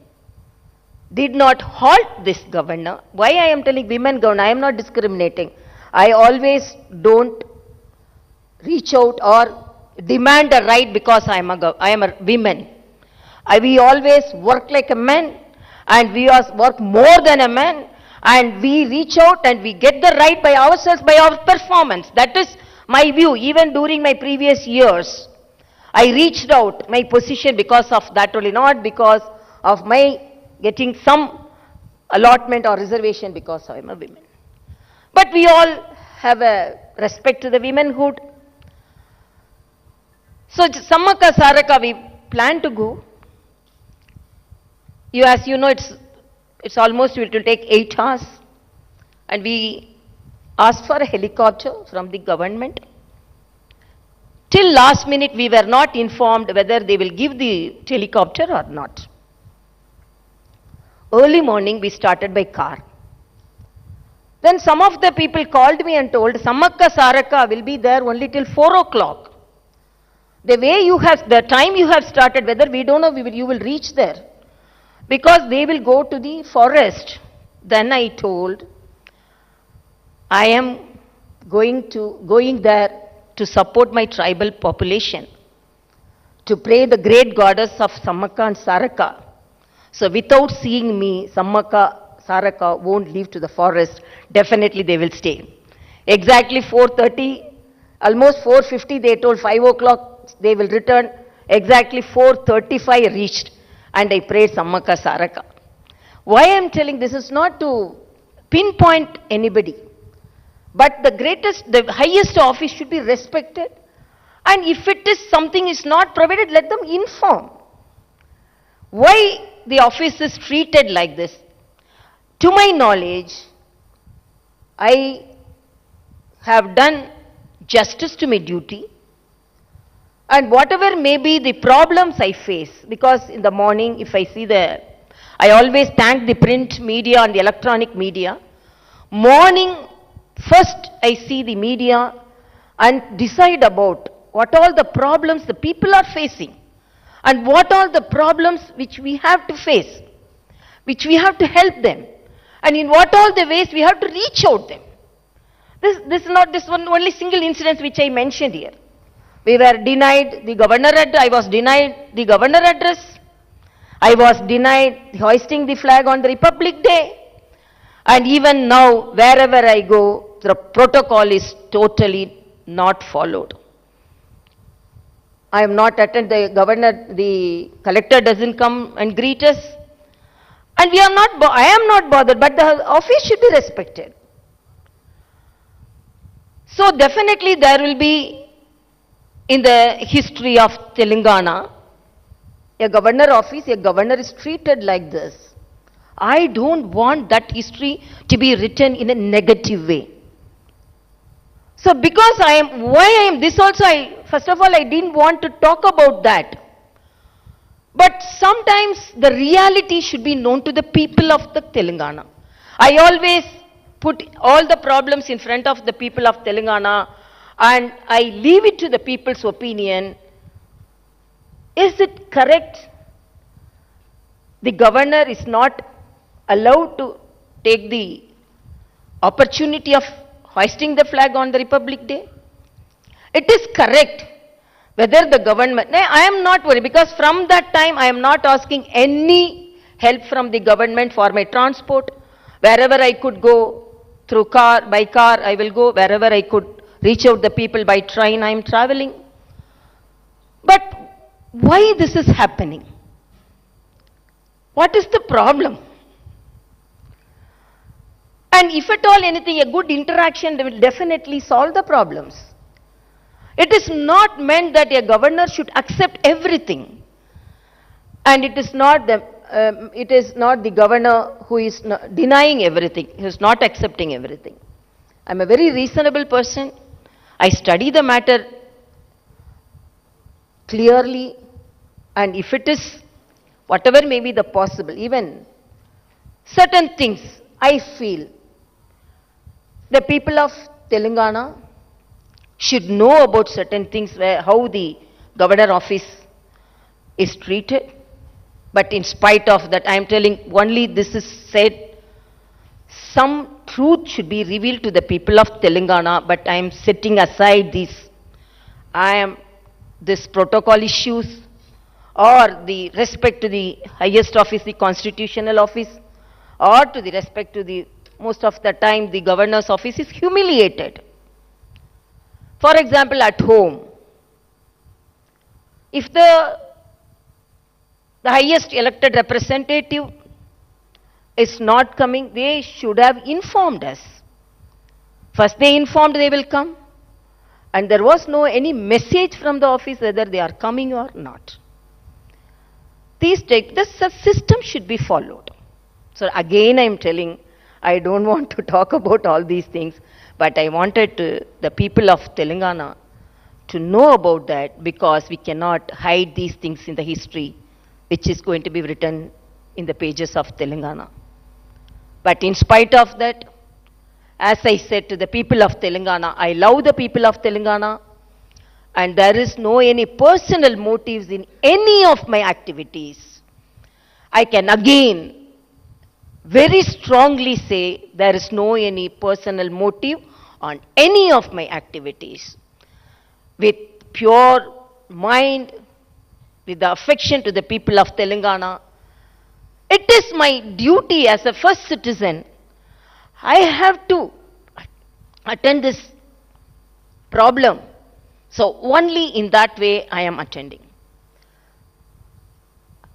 did not halt this governor. Why I am telling women governor? I am not discriminating. I always don't reach out or demand a right because I am a woman. We always work like a man, and we work more than a man, and we reach out and we get the right by ourselves, by our performance. That is my view. Even during my previous years, I reached out my position because of that only, not because of my getting some allotment or reservation because I am a woman. But we all have a respect to the womanhood. So Sammaka Saraka we plan to go. As you know, it's almost, it will take 8 hours. And we asked for a helicopter from the government Till last minute, we were not informed whether they will give the helicopter or not. Early morning, we started by car. Then some of the people called me and told, Samakka Saraka will be there only till 4 o'clock. The way you have, the time you have started, whether we don't know, you will reach there. Because they will go to the forest. Then I told, I am going there to support my tribal population, to pray the great goddess of Samakka and Saraka. So without seeing me, Samakka, Saraka won't leave to the forest. Definitely they will stay. Exactly 4:30, almost 4:50, they told 5 o'clock they will return. Exactly 4:35 I reached and I prayed Samakka, Saraka. Why I am telling this is not to pinpoint anybody. But the highest office should be respected. And if it is something is not provided, let them inform. Why the office is treated like this? To my knowledge, I have done justice to my duty. And whatever may be the problems I face, because in the morning, if I see I always thank the print media and the electronic media. Morning, first I see the media and decide about what all the problems the people are facing and what all the problems which we have to face, which we have to help them, and in what all the ways we have to reach out them. This is not this one only single incident which I mentioned here. We were denied the governor address, I was denied the governor address, I was denied hoisting the flag on the Republic Day. And even now, wherever I go, the protocol is totally not followed. I am not attended, the collector doesn't come and greet us. And I am not bothered, but the office should be respected. So definitely there will be, in the history of Telangana, a governor office, a governor is treated like this. I don't want that history to be written in a negative way. So because this also first of all I didn't want to talk about that. But sometimes the reality should be known to the people of the Telangana. I always put all the problems in front of the people of Telangana and I leave it to the people's opinion. Is it correct? The governor is not allowed to take the opportunity of hoisting the flag on the Republic Day? It is correct. Whether the government, I am not worried because from that time I am not asking any help from the government for my transport. Wherever I could go through by car, I will go. Wherever I could reach out the people by train, I am traveling. But why this is happening? What is the problem? And if at all anything, a good interaction will definitely solve the problems. It is not meant that a governor should accept everything. And it is not the governor who is denying everything, who is not accepting everything. I am a very reasonable person. I study the matter clearly, and if it is whatever may be the possible, even certain things, I feel the people of Telangana should know about certain things, how the governor office is treated. But in spite of that, I am telling only this is said, some truth should be revealed to the people of Telangana, but I am setting aside this protocol issues or the respect to the highest office, the constitutional office, or to the respect to the, most of the time the governor's office is humiliated. For example, at home, if the highest elected representative is not coming, they should have informed us. First they informed they will come, and there was no any message from the office whether they are coming or not. The system should be followed. So again I am telling, I don't want to talk about all these things, but I wanted the people of Telangana to know about that, because we cannot hide these things in the history which is going to be written in the pages of Telangana. But in spite of that, as I said to the people of Telangana, I love the people of Telangana, and there is no any personal motives in any of my activities. I can again very strongly say there is no any personal motive on any of my activities. With pure mind, with the affection to the people of Telangana, it is my duty as a first citizen. I have to attend this problem. So only in that way I am attending.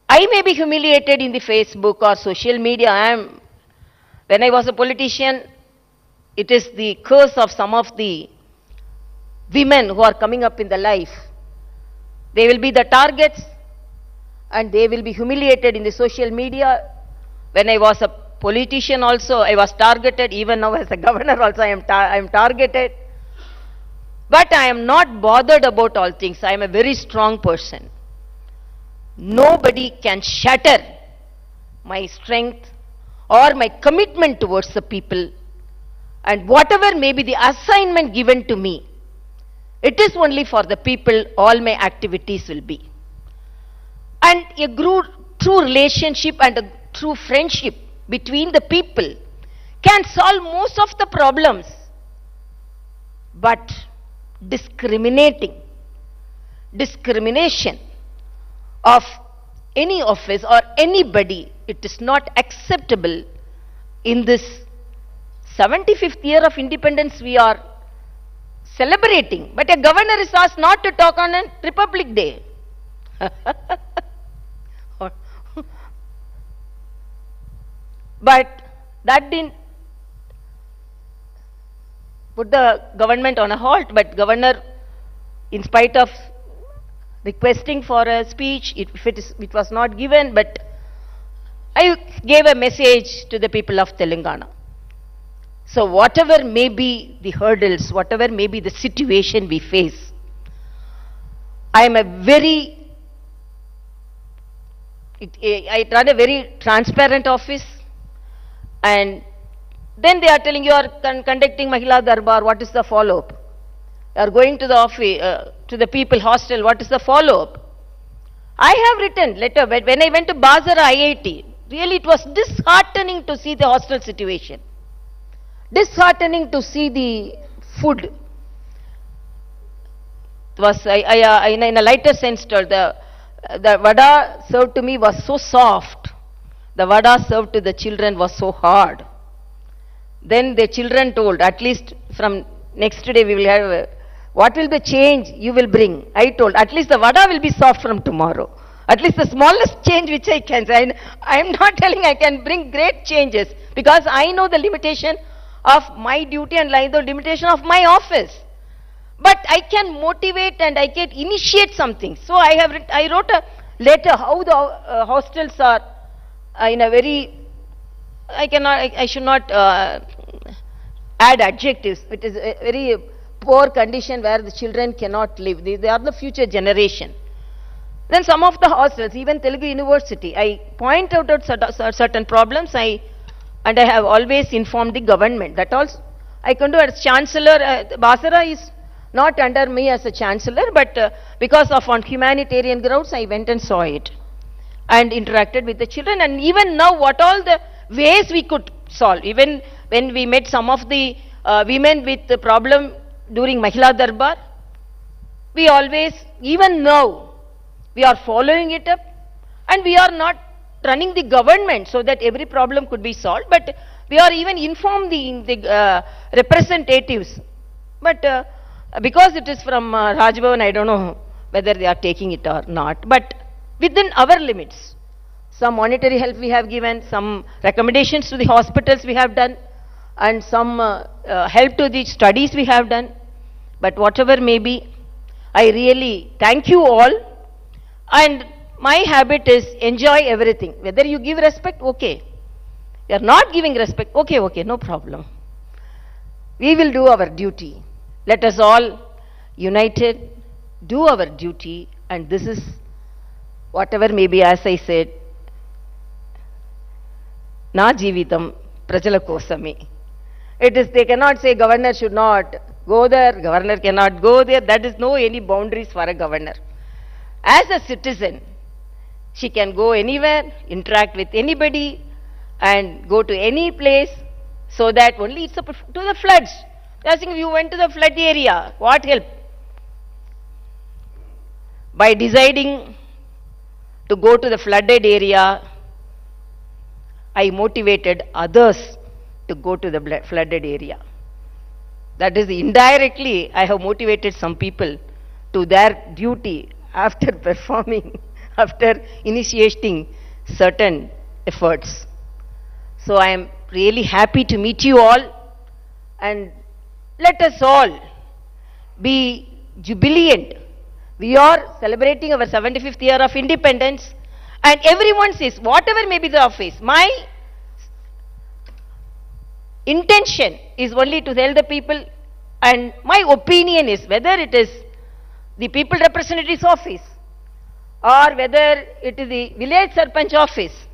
I may be humiliated in the Facebook or social media. When I was a politician, it is the curse of some of the women who are coming up in the life. They will be the targets and they will be humiliated in the social media. When I was a politician also, I was targeted. Even now as a governor also, I am targeted. But I am not bothered about all things. I am a very strong person. Nobody can shatter my strength or my commitment towards the people. And whatever may be the assignment given to me, it is only for the people all my activities will be. And a true relationship and a true friendship between the people can solve most of the problems. But discrimination of any office or anybody, it is not acceptable in this 75th year of independence we are celebrating. But a governor is asked not to talk on a Republic Day. But that didn't put the government on a halt. But governor, in spite of requesting for a speech, it was not given. But I gave a message to the people of Telangana. So whatever may be the hurdles, whatever may be the situation we face, I am a very, I run a very transparent office, and then they are telling you are conducting Mahila Darbar, what is the follow-up? You are going to the office, to the people hostel, what is the follow-up? I have written letter, but when I went to Bazara IIT, really it was disheartening to see the hostel situation. Disheartening to see the food. It was, in a lighter sense, the vada served to me was so soft. The vada served to the children was so hard. Then the children told, at least from next day we will have, what will be change you will bring? I told, at least the vada will be soft from tomorrow. At least the smallest change which I can say. I am not telling I can bring great changes, because I know the limitation of my duty and the limitation of my office. But I can motivate and I can initiate something. So I wrote a letter how the hostels are in a very, I should not add adjectives. It is a very poor condition where the children cannot live. They are the future generation. Then some of the hostels, even Telugu University, I point out certain problems, and I have always informed the government. That also I can do as Chancellor. Basara is not under me as a Chancellor, but because of on humanitarian grounds, I went and saw it and interacted with the children. And even now, what all the ways we could solve. Even when we met some of the women with the problem during Mahila Darbar, we always, even now, we are following it up, and we are not running the government so that every problem could be solved, but we are even informed the representatives. But because it is from Raj Bhavan, I don't know whether they are taking it or not, but within our limits. Some monetary help we have given, some recommendations to the hospitals we have done, and some help to the studies we have done. But whatever may be, I really thank you all, and my habit is enjoy everything. Whether you give respect, okay. You are not giving respect, okay, no problem. We will do our duty. Let us all united do our duty, and this is whatever may be, as I said, na jeevitam prajala kosame. It is, they cannot say governor should not go there, governor cannot go there. That is no any boundaries for a governor. As a citizen, she can go anywhere, interact with anybody, and go to any place, so that only it's up to the floods. I think you went to the flood area, what help? By deciding to go to the flooded area, I motivated others to go to the flooded area. That is, indirectly, I have motivated some people to their duty after performing, after initiating certain efforts. So I am really happy to meet you all, and let us all be jubilant. We are celebrating our 75th year of independence, and everyone says, whatever may be the office, my intention is only to tell the people, and my opinion is whether it is the people representative's office, or whether it is the village sarpanch office,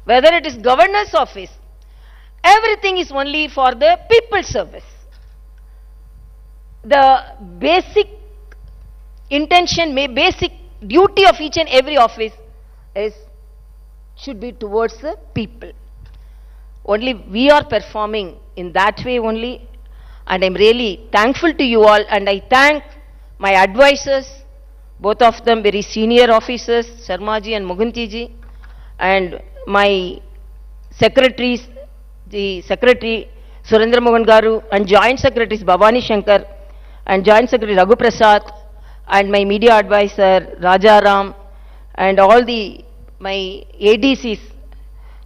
whether it is governor's office, everything is only for the people's service. The basic intention, basic duty of each and every office should be towards the people. Only we are performing in that way only, and I am really thankful to you all, and I thank my advisors, both of them very senior officers, Sharmaji and Mogantiji, and my secretaries, the Secretary Surendra Mohan Garu, and Joint Secretaries Bhavani Shankar, and Joint Secretary Raghu Prasad, and my media advisor Rajaram, and all my ADCs,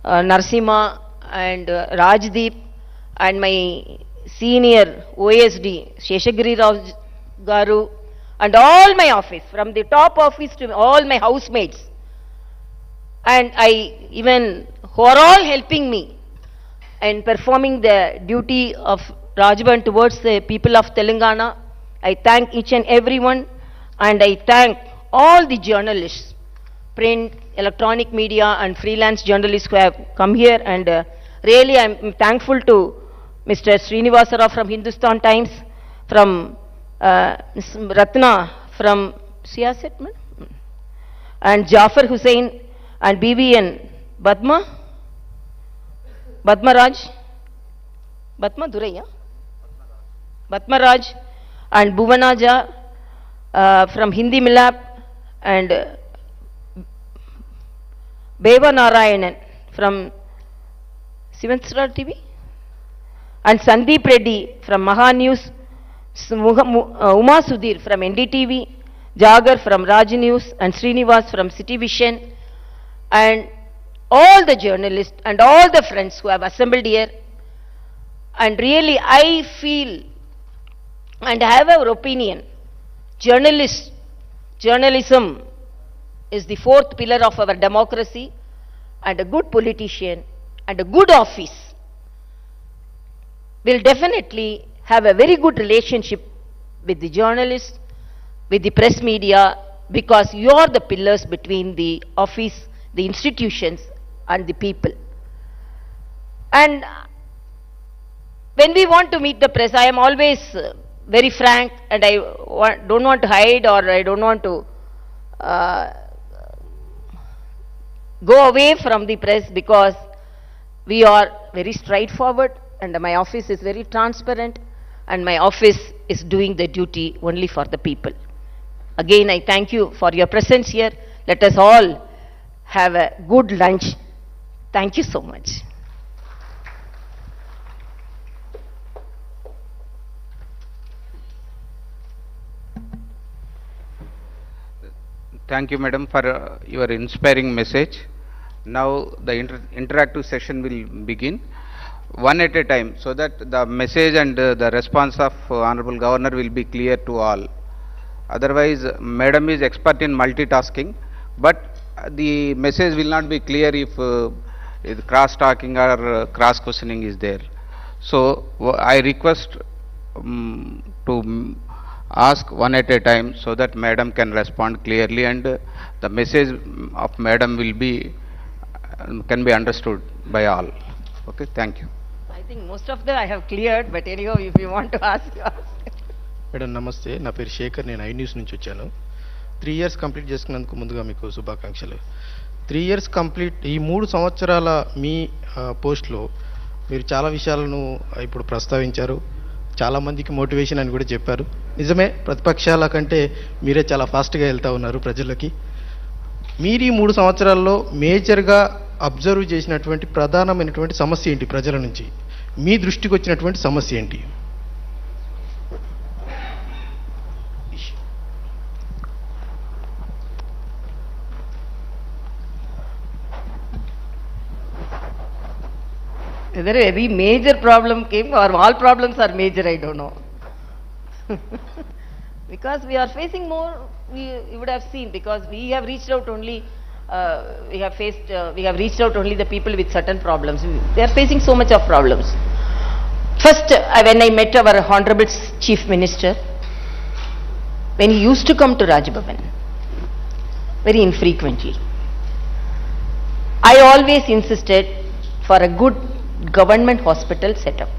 Narsimha and Rajdeep, and my senior OSD Sheshagiri Rao Garu, and all my office, from the top office to all my housemates, and who are all helping me in performing the duty of Raj Bhavan towards the people of Telangana. I thank each and everyone, and I thank all the journalists, print, electronic media, and freelance journalists who have come here, and really I am thankful to Mr. Srinivasa Rao from Hindustan Times, from Ms. Ratna from Siyaset, and Jafar Hussain, and BB and Padma Raj, Padma Duraiya, Padma Raj, and Bhuvanaja from Hindi Milap, and Beva Narayanan from Sivansra TV, and Sandeep Reddy from Maha News, Uma Sudhir from NDTV, Jagar from Raj News, and Srinivas from City Vision, and all the journalists and all the friends who have assembled here. And really I feel and have our opinion, journalism is the fourth pillar of our democracy, and a good politician and a good office will definitely have a very good relationship with the journalists, with the press media, because you are the pillars between the office, the institutions, and the people. And when we want to meet the press, I am always very frank, and I don't want to hide, or I don't want to go away from the press, because we are very straightforward, and my office is very transparent, and my office is doing the duty only for the people. Again, I thank you for your presence here. Let us all have a good lunch. Thank you so much. Thank you, madam, for your inspiring message. Now the interactive session will begin, one at a time, so that the message and the response of Honorable Governor will be clear to all. Otherwise, madam is expert in multitasking, but the message will not be clear if cross-talking or cross-questioning is there. So I request to ask one at a time so that madam can respond clearly, and the message of madam will be can be understood by all. Okay, thank you. I think most of them I have cleared, but anyhow, if you want to ask, ask. Madam నమస్తే, నా పేరు శేఖర్, నేను I news నుంచి వచ్చాను. 3 years complete చేసుకున్నందుకు ముందుగా మీకు శుభాకాంక్షలు. 3 years కంప్లీట్, ఈ 3 సంవత్సరాల మీ పోస్ట్లో మీరు చాలా విషయాలను ఇప్పుడు ప్రస్తావించారు. చాలామందికి మోటివేషన్ అని కూడా చెప్పారు. నిజమే, ప్రతిపక్షాల కంటే మీరే చాలా ఫాస్ట్గా వెళ్తూ ఉన్నారు ప్రజలకి. మీరు ఈ 3 సంవత్సరాల్లో మేజర్గా అబ్జర్వ్ చేసినటువంటి ప్రధానమైనటువంటి సమస్య ఏంటి? ప్రజల నుంచి మీ దృష్టికి వచ్చినటువంటి సమస్య ఏంటి? Whether any major problem came or all problems are major, I don't know. Because we are facing more, you would have seen, because we have reached out only, we have reached out only the people with certain problems. They are facing so much of problems. First, when I met our Honorable Chief Minister, when he used to come to Raj Bhavan, very infrequently, I always insisted for a good government hospital setup.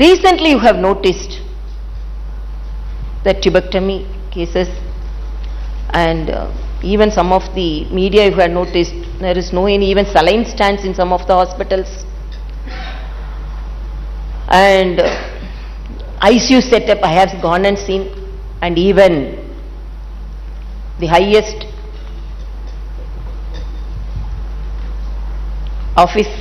Recently you have noticed the tuberculosis cases, and even some of the media you have noticed there is no any even saline stands in some of the hospitals, and ICU setup I have gone and seen, and even the highest office,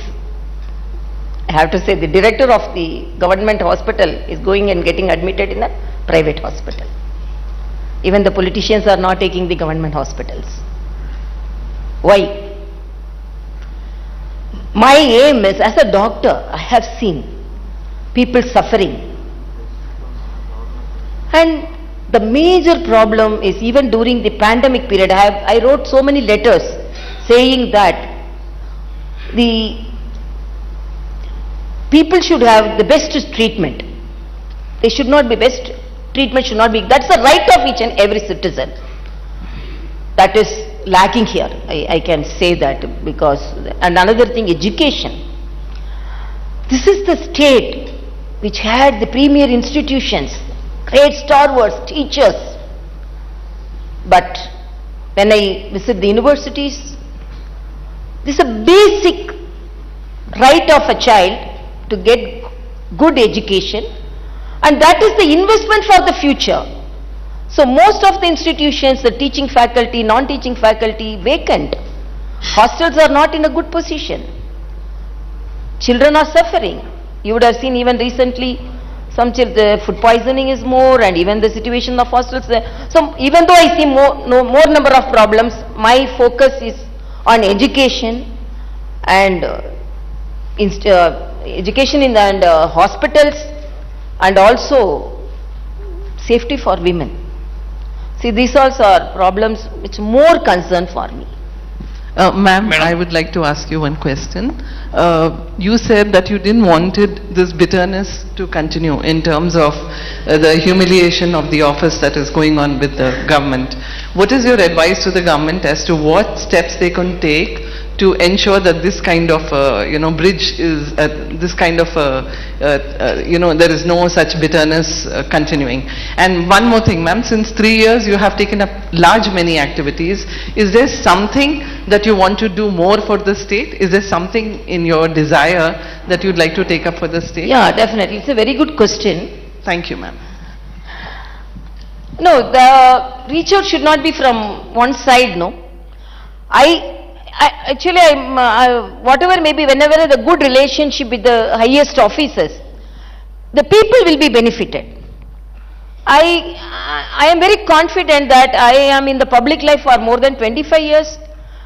I have to say, the director of the government hospital is going and getting admitted in a private hospital. Even the politicians are not taking the government hospitals. Why? My aim is, as a doctor, I have seen people suffering. And the major problem is, even during the pandemic period, I wrote so many letters saying that the people should have the best treatment. They should not be best treatment should not be. That's the right of each and every citizen. That is lacking here. I can say that because. And another thing, education. This is the state which had the premier institutions, great stalwarts, teachers. But when I visit the universities, this is a basic right of a child to get good education, and that is the investment for the future. So most of the institutions, the teaching faculty, non-teaching faculty, vacant. Hostels are not in a good position. Children are suffering. You would have seen even recently some the food poisoning is more, and even the situation of hostels there. So even though I see more number of problems, my focus is on education and education in and hospitals, and also safety for women. See, these also are problems which more concern for me. Ma'am, I would like to ask you one question. You said that you didn't wanted this bitterness to continue in terms of the humiliation of the office that is going on with the government. What is your advice to the government as to what steps they can take to ensure that this kind of bridge is this kind of there is no such bitterness continuing? And one more thing, ma'am, since 3 years you have taken up large many activities. Is there something that you want to do more for the state? Is there something in your desire that you'd like to take up for the state? Yeah, definitely. It's a very good question. Thank you, ma'am. No, the reach out should not be from one side, no. Actually, whatever may be, whenever the good relationship with the highest officers, the people will be benefited. I am very confident that I am in the public life for more than 25 years,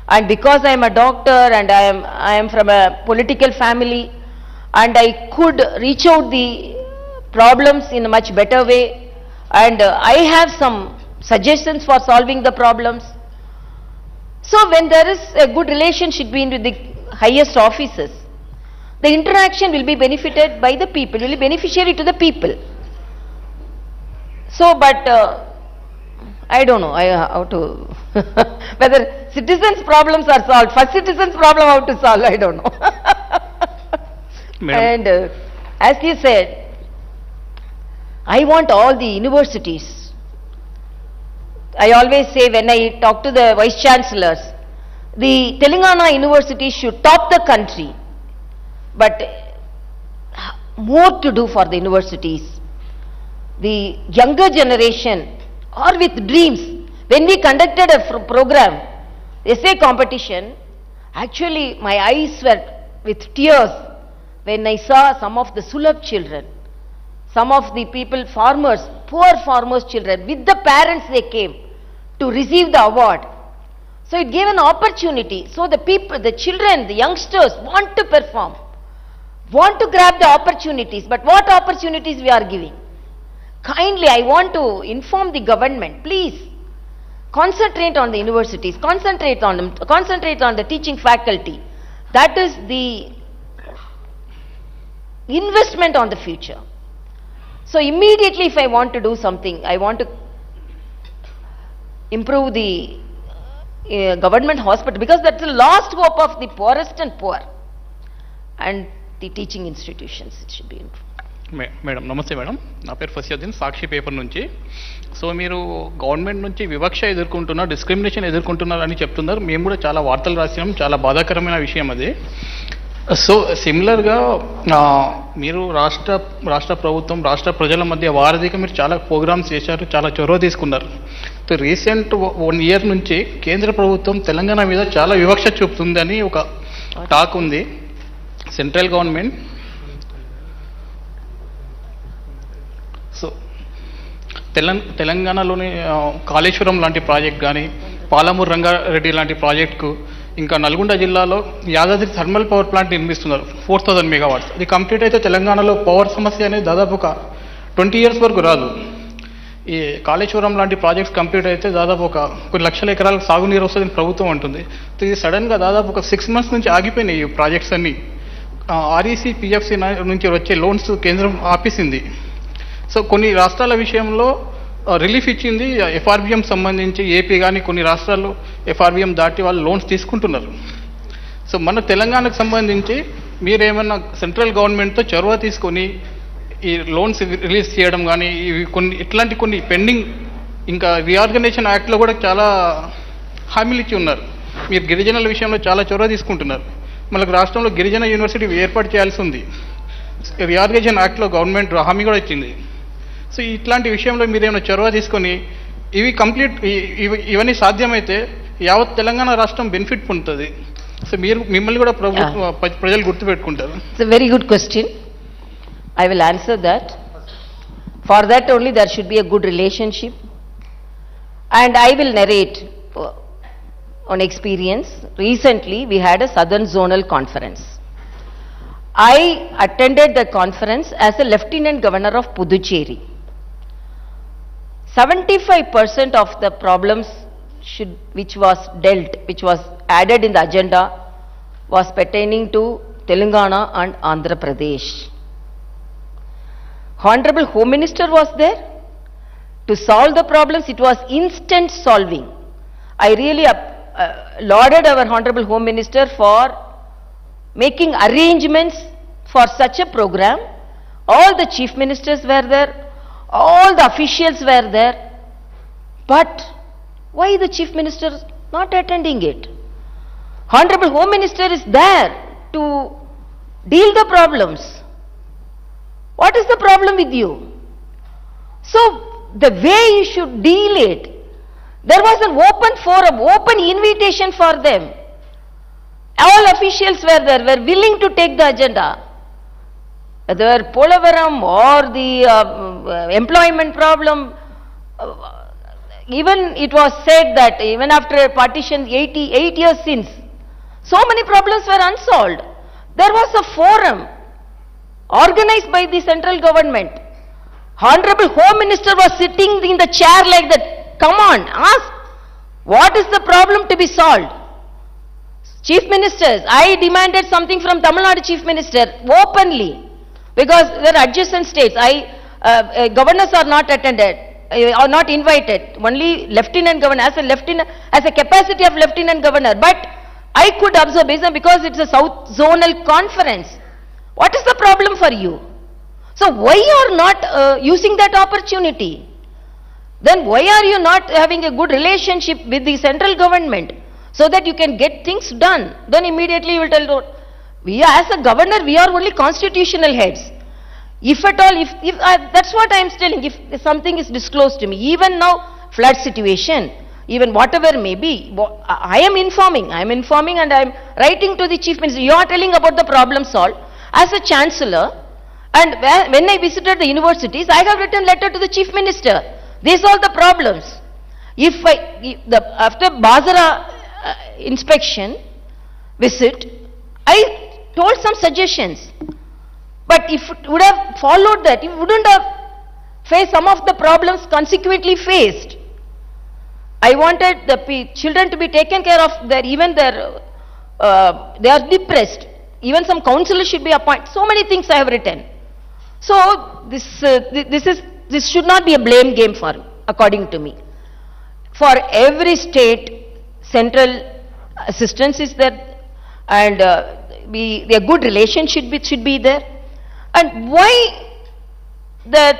and because I am a doctor and I am from a political family, and I could reach out the problems in a much better way, and I have some suggestions for solving the problems. So when there is a good relationship between the highest officers, the interaction will be benefited by the people, will be beneficiary to the people. So, but I don't know how to, whether citizens' problems are solved. First citizens' problem how to solve, I don't know. And as you said, I want all the universities. I always say when I talk to the vice chancellors, the Telangana university should top the country, but more to do for the universities. The younger generation are with dreams. When we conducted a program, essay competition, actually my eyes were with tears when I saw some of the Celeb children, some of the people, farmers, poor farmers' children, with the parents they came to receive the award. So it gave an opportunity. So the people, the children, the youngsters want to perform, want to grab the opportunities. But what opportunities we are giving? Kindly, I want to inform the government, please concentrate on the universities, concentrate on them, concentrate on the teaching faculty. That is the investment on the future. So immediately if I want to do something, I want to improve the government hospital, because that's the last hope of the poorest and poor, and the teaching institutions, it should be improved. Madam నమస్తే madam, నా పేరు ఫసియుద్దీన్, సాక్షి paper నుంచి. So మీరు government నుంచి వివక్ష ఎదుర్కొంటున్నారు, discrimination ఎదుర్కొంటున్నారు అని చెప్తున్నారు. మేము కూడా చాలా వార్తలు రాసినాం, చాలా బాధాకరమైన విషయం అది. సో సిమిలర్గా మీరు రాష్ట్ర ప్రభుత్వం, రాష్ట్ర ప్రజల మధ్య వారధిగా మీరు చాలా ప్రోగ్రామ్స్ చేశారు, చాలా చొరవ తీసుకున్నారు. సో రీసెంట్ 1 year నుంచి కేంద్ర ప్రభుత్వం తెలంగాణ మీద చాలా వివక్ష చూపుతుందని ఒక టాక్ ఉంది. సెంట్రల్ గవర్నమెంట్ సో తెలంగాణలోని కాళేశ్వరం లాంటి ప్రాజెక్ట్ కానీ, పాలమూరు రంగారెడ్డి లాంటి ప్రాజెక్టుకు, ఇంకా నల్గొండ జిల్లాలో యాదాద్రి థర్మల్ పవర్ ప్లాంట్ నిర్మిస్తున్నారు 4000 megawatts. అది కంప్లీట్ అయితే తెలంగాణలో పవర్ సమస్య అనేది దాదాపు ఒక 20 years వరకు రాదు. ఈ కాళేశ్వరం లాంటి ప్రాజెక్ట్స్ కంప్లీట్ అయితే దాదాపు కొన్ని లక్షల ఎకరాలకు సాగునీరు వస్తుందని ప్రభుత్వం అంటుంది. ఇది సడన్గా దాదాపు ఒక 6 months నుంచి ఆగిపోయినాయి ఈ ప్రాజెక్ట్స్ అన్నీ. ఆర్ఈసీ, పిఎఫ్సి నుంచి వచ్చే లోన్స్ కేంద్రం ఆపేసింది. సో కొన్ని రాష్ట్రాల విషయంలో రిలీఫ్ ఇచ్చింది, ఎఫ్ఆర్బిఎం సంబంధించి ఏపీ కానీ కొన్ని రాష్ట్రాల్లో ఎఫ్ఆర్బిఎం దాటి వాళ్ళు లోన్స్ తీసుకుంటున్నారు. సో మన తెలంగాణకు సంబంధించి మీరేమన్నా సెంట్రల్ గవర్నమెంట్తో చొరవ తీసుకొని ఈ లోన్స్ రిలీజ్ చేయడం కానీ, ఇవి ఇట్లాంటి కొన్ని పెండింగ్, ఇంకా రీఆర్గనైజేషన్ యాక్ట్లో కూడా చాలా హామీలు ఇచ్చి ఉన్నారు. మీరు గిరిజనుల విషయంలో చాలా చొరవ తీసుకుంటున్నారు. మనకు రాష్ట్రంలో గిరిజన యూనివర్సిటీ ఏర్పాటు చేయాల్సి ఉంది. రీఆర్గనైజేషన్ యాక్ట్లో గవర్నమెంట్ హామీ కూడా ఇచ్చింది. సో ఇట్లాంటి విషయంలో మీరేమైనా చొరవ తీసుకొని ఇవి కంప్లీట్ ఇవన్నీ సాధ్యమైతే యావత్ తెలంగాణ రాష్ట్రం బెనిఫిట్ పొందుతుంది. సో మిమ్మల్ని కూడా ప్రజలు గుర్తుపెట్టుకుంటారు. It's a very good question. I will answer that. For that only there should be a good relationship, and I will narrate on experience. Recently we had a Southern Zonal Conference. I attended the conference as a Lieutenant Governor of Puducherry. 75% of the problems which was added in the agenda was pertaining to Telangana and Andhra Pradesh. Honorable Home Minister was there to solve the problems. It was instant solving. I really lauded our Honorable Home Minister for making arrangements for such a program. All the chief ministers were there, all the officials were there, but why the chief minister not attending it? Honorable Home Minister is there to deal the problems. What is the problem with you? So the way you should deal it, there was an open forum, open invitation for them. All officials were there, were willing to take the agenda. Whether Polavaram or the employment problem, even it was said that even after partition 88 years since, so many problems were unsolved. There was a forum organized by the central government. Honorable Home Minister was sitting in the chair like that. Come on, ask, what is the problem to be solved? Chief Ministers, I demanded something from Tamil Nadu Chief Minister openly, because they are adjacent states. Governors are not attended. or not invited, only lieutenant governor, as a capacity of lieutenant governor. But I could observe, because it's a South Zonal Conference. What is the problem for you? So why you are not using that opportunity? Then why are you not having a good relationship with the central government so that you can get things done? Then immediately you will tell, we are, as a governor, we are only constitutional heads. If at all, if that's what I am telling, if something is disclosed to me, even now flood situation, even whatever may be, I am informing and I am writing to the chief minister. You are telling about the problem solved. As a chancellor, and when I visited the universities, I have written letter to the chief minister. These are the problems. After Bazara inspection visit, I told some suggestions. But if it would have followed that, you wouldn't have faced some of the problems consequently faced. I wanted the children to be taken care of, they are depressed. Even some counselors should be appointed. So many things I have written. So this should not be a blame game according to me. For every state, central assistance is there, and a good relation should be there. And why as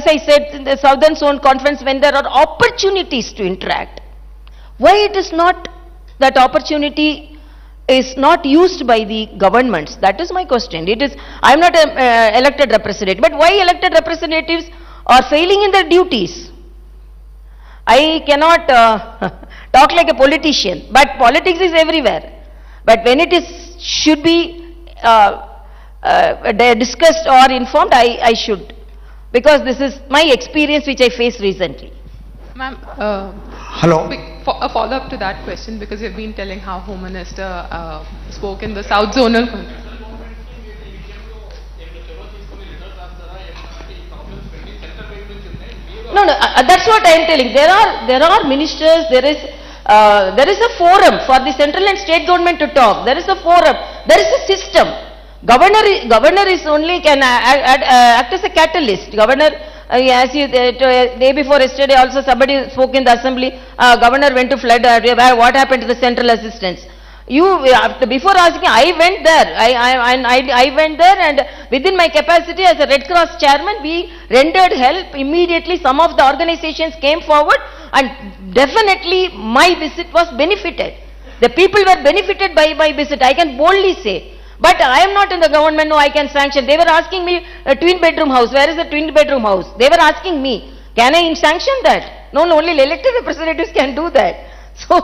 I said, in the Southern Zone Conference, when there are opportunities to interact, why it is not, that opportunity is not used by the governments? That is my question. I am not an elected representative, but why elected representatives are failing in their duties? I cannot talk like a politician, but politics is everywhere. But when it should be discussed or informed, I should, because this is my experience which I faced recently. Ma'am, Hello. A follow-up to that question, because you've been telling how Home Minister spoke in the South Zonal. No, that's what I am telling. There are ministers. There is a forum for the central and state government to talk. There is a forum. There is a system. Governor is only can act as a catalyst. Governor, as you day before yesterday, also somebody spoke in the assembly. Governor went to flood. What happened to the central assistance? Before asking, I went there. I went there, and within my capacity as a Red Cross chairman, we rendered help immediately. Some of the organizations came forward, and definitely my visit was benefited. The people were benefited by my visit. I can boldly say. But I am not in the government, no, I can sanction. They were asking me a twin bedroom house. Where is the twin bedroom house? They were asking me, can I sanction that? No, only elected representatives can do that. So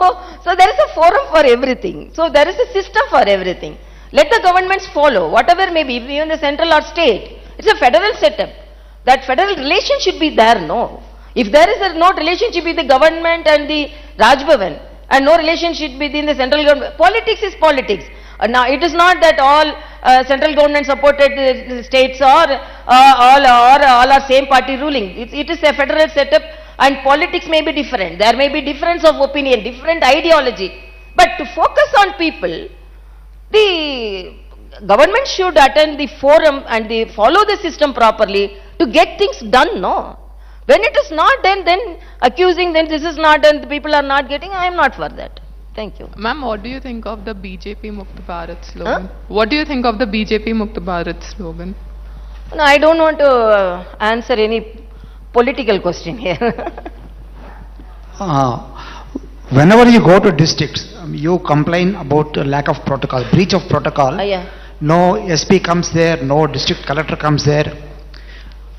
there is a forum for everything. So there is a system for everything. Let the governments follow, whatever may be, even the central or state. It's a federal setup. That federal relation should be there, no. If there is no relationship with the government and the Raj Bhavan, and no relationship within the central government, politics is politics. Now, it is not that all central government supported states or all are same party ruling. It is a federal setup, and politics may be different. There may be difference of opinion, different ideology. But to focus on people, the government should attend the forum and follow the system properly to get things done, no. When it is not done, then accusing, then this is not done, the people are not getting, I am not for that. Thank you. Ma'am, what do you think of the BJP Mukt Bharat slogan? What do you think of the BJP Mukt Bharat slogan? No, I don't want to answer any political question here. Whenever you go to districts, you complain about lack of protocol, breach of protocol. Yeah. No SP comes there, no district collector comes there.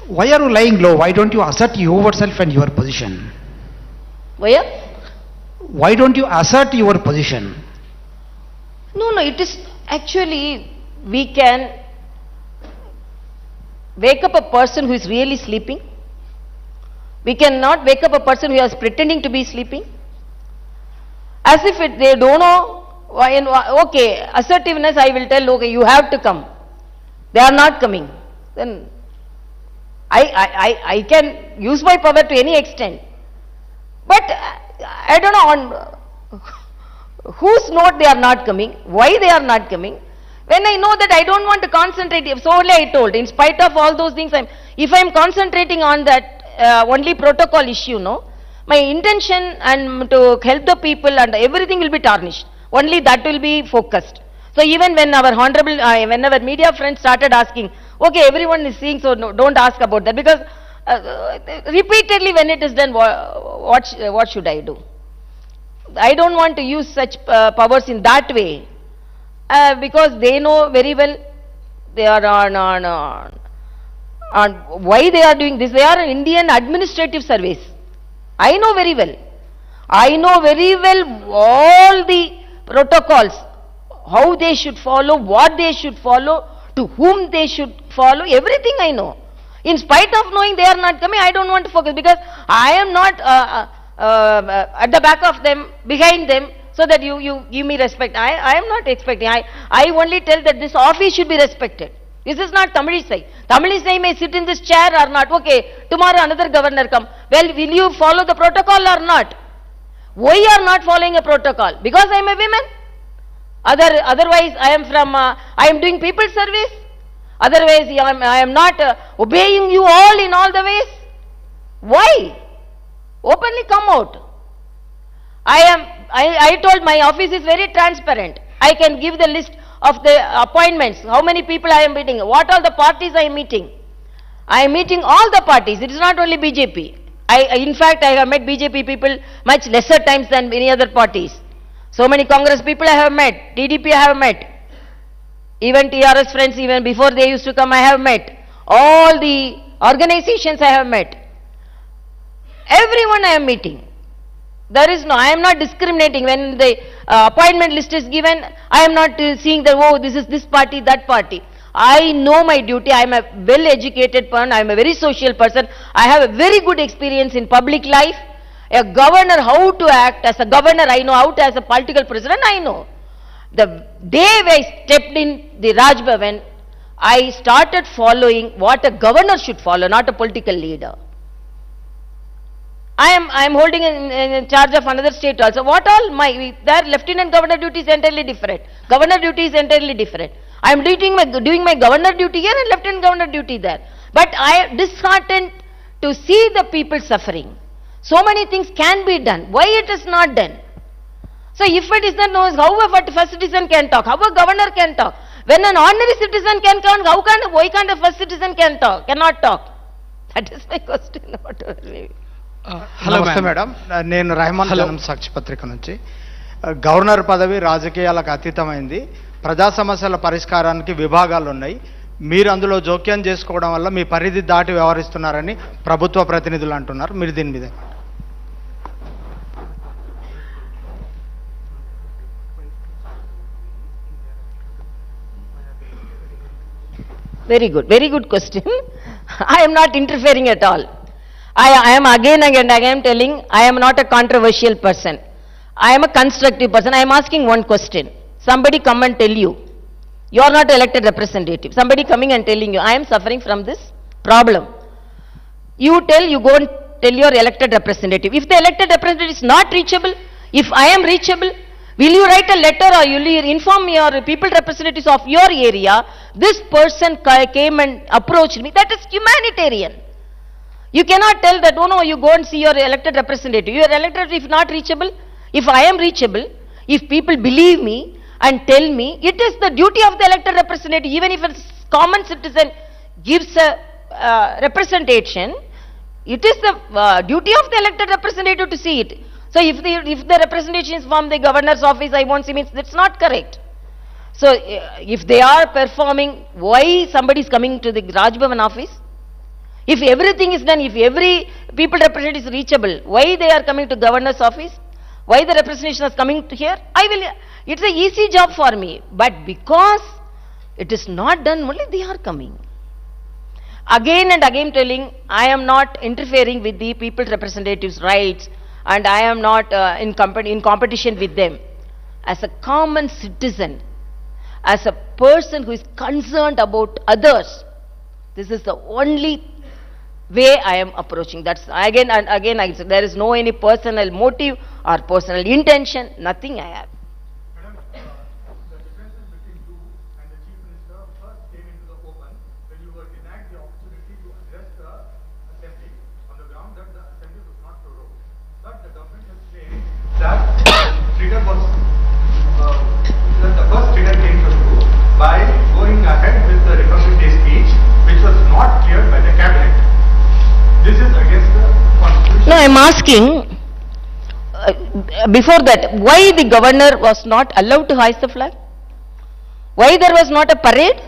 Why are you lying low? Why don't you assert yourself and your position? Why? Why don't you assert your position? No, it is actually, we can wake up a person who is really sleeping. We cannot wake up a person who is pretending to be sleeping. As if they don't know, okay, assertiveness, I will tell, okay, you have to come. They are not coming. Then I can use my power to any extent. But I don't know on whose note they are not coming, why they are not coming. When I know that I don't want to concentrate, so only I told, in spite of all those things, if I'm concentrating on that only protocol issue, no, my intention and to help the people and everything will be tarnished. Only that will be focused. So even when our honorable, when our media friends started asking, okay, everyone is seeing, so no, don't ask about that, because repeatedly when it is done, what should I do? I don't want to use such powers in that way, because they know very well they are on why they are doing this. They are an Indian administrative service. I know very well. I know very well all the protocols, how they should follow, what they should follow, to whom they should follow, everything I know. In spite of knowing they are not coming, I don't want to focus, because I am not at the back of them, behind them, so that you give me respect. I am not expecting. I only tell that this office should be respected. This is not Tamilisai. Tamilisai may sit in this chair or not. Okay, tomorrow another governor come. Well, will you follow the protocol or not? Why you are not following a protocol? Because I am a woman? Otherwise, I am doing people service. Otherwise, I am not obeying you all in all the ways. Why? Openly come out. I told my office is very transparent. I can give the list of the appointments, how many people I am meeting, what all the parties I am meeting. I am meeting all the parties. It is not only BJP. In fact, I have met BJP people much lesser times than any other parties. So many Congress people I have met, TDP I have met, even TRS friends, even before they used to come, I have met. All the organizations I have met. Everyone I am meeting. There is no, I am not discriminating. When the appointment list is given, I am not seeing that, oh, this is this party, that party. I know my duty. I am a well-educated person. I am a very social person. I have a very good experience in public life. A governor, how to act as a governor, I know. How to as a political president, I know. The day I stepped in the Raj Bhavan, I started following what a governor should follow, not a political leader. I am holding in charge of another state also. What all their lieutenant governor duty is entirely different. Governor duty is entirely different. I am doing my governor duty here and lieutenant governor duty there. But I am disheartened to see the people suffering. So many things can be done. Why it is not done? So if it is not known, how a first citizen can talk? How a governor can talk? When an ordinary citizen can talk, why can't a first citizen cannot talk? That is my question. నమస్తే madam, నేను రెహమాన్ జనం సాక్షి పత్రిక నుంచి. Governor పదవి రాజకీయాలకు అతీతమైంది. ప్రజా సమస్యల పరిష్కారానికి విభాగాలు ఉన్నాయి. మీరు అందులో జోక్యం చేసుకోవడం వల్ల మీ పరిధి దాటి వ్యవహరిస్తున్నారని ప్రభుత్వ ప్రతినిధులు అంటున్నారు. మీరు దీని మీద very good question. I am not interfering at all. I am again telling, I am not a controversial person. I am a constructive person. I am asking one question. Somebody come and tell you, you are not elected representative. Somebody coming and telling you, I am suffering from this problem. You go and tell your elected representative. If the elected representative is not reachable, if I am reachable, will you write a letter or will you inform your people representatives of your area, this person came and approached me? That is humanitarian. You cannot tell that, oh no, you go and see your elected representative. Your elected if not reachable, if I am reachable, if people believe me and tell me, it is the duty of the elected representative, even if a common citizen gives a representation, it is the duty of the elected representative to see it. So if the representation is from the governor's office, I won't see, means that's not correct. So if they are performing, why somebody is coming to the Raj Bhavan office? If everything is done, if every people representative is reachable, why they are coming to governor's office? Why the representation is coming to here? It's an easy job for me. But because it is not done, only they are coming. Again and again telling, I am not interfering with the people representatives' rights and I am not in competition with them. As a common citizen, as a person who is concerned about others, this is the only way I am approaching. That's again and again I say, there is no any personal motive or personal intention, nothing I have. trigger was, the first trigger came through by going ahead with the Republic Day speech, which was not cleared by the cabinet. This is against the constitution. No, I am asking, before that, why the governor was not allowed to hoist the flag? Why there was not a parade?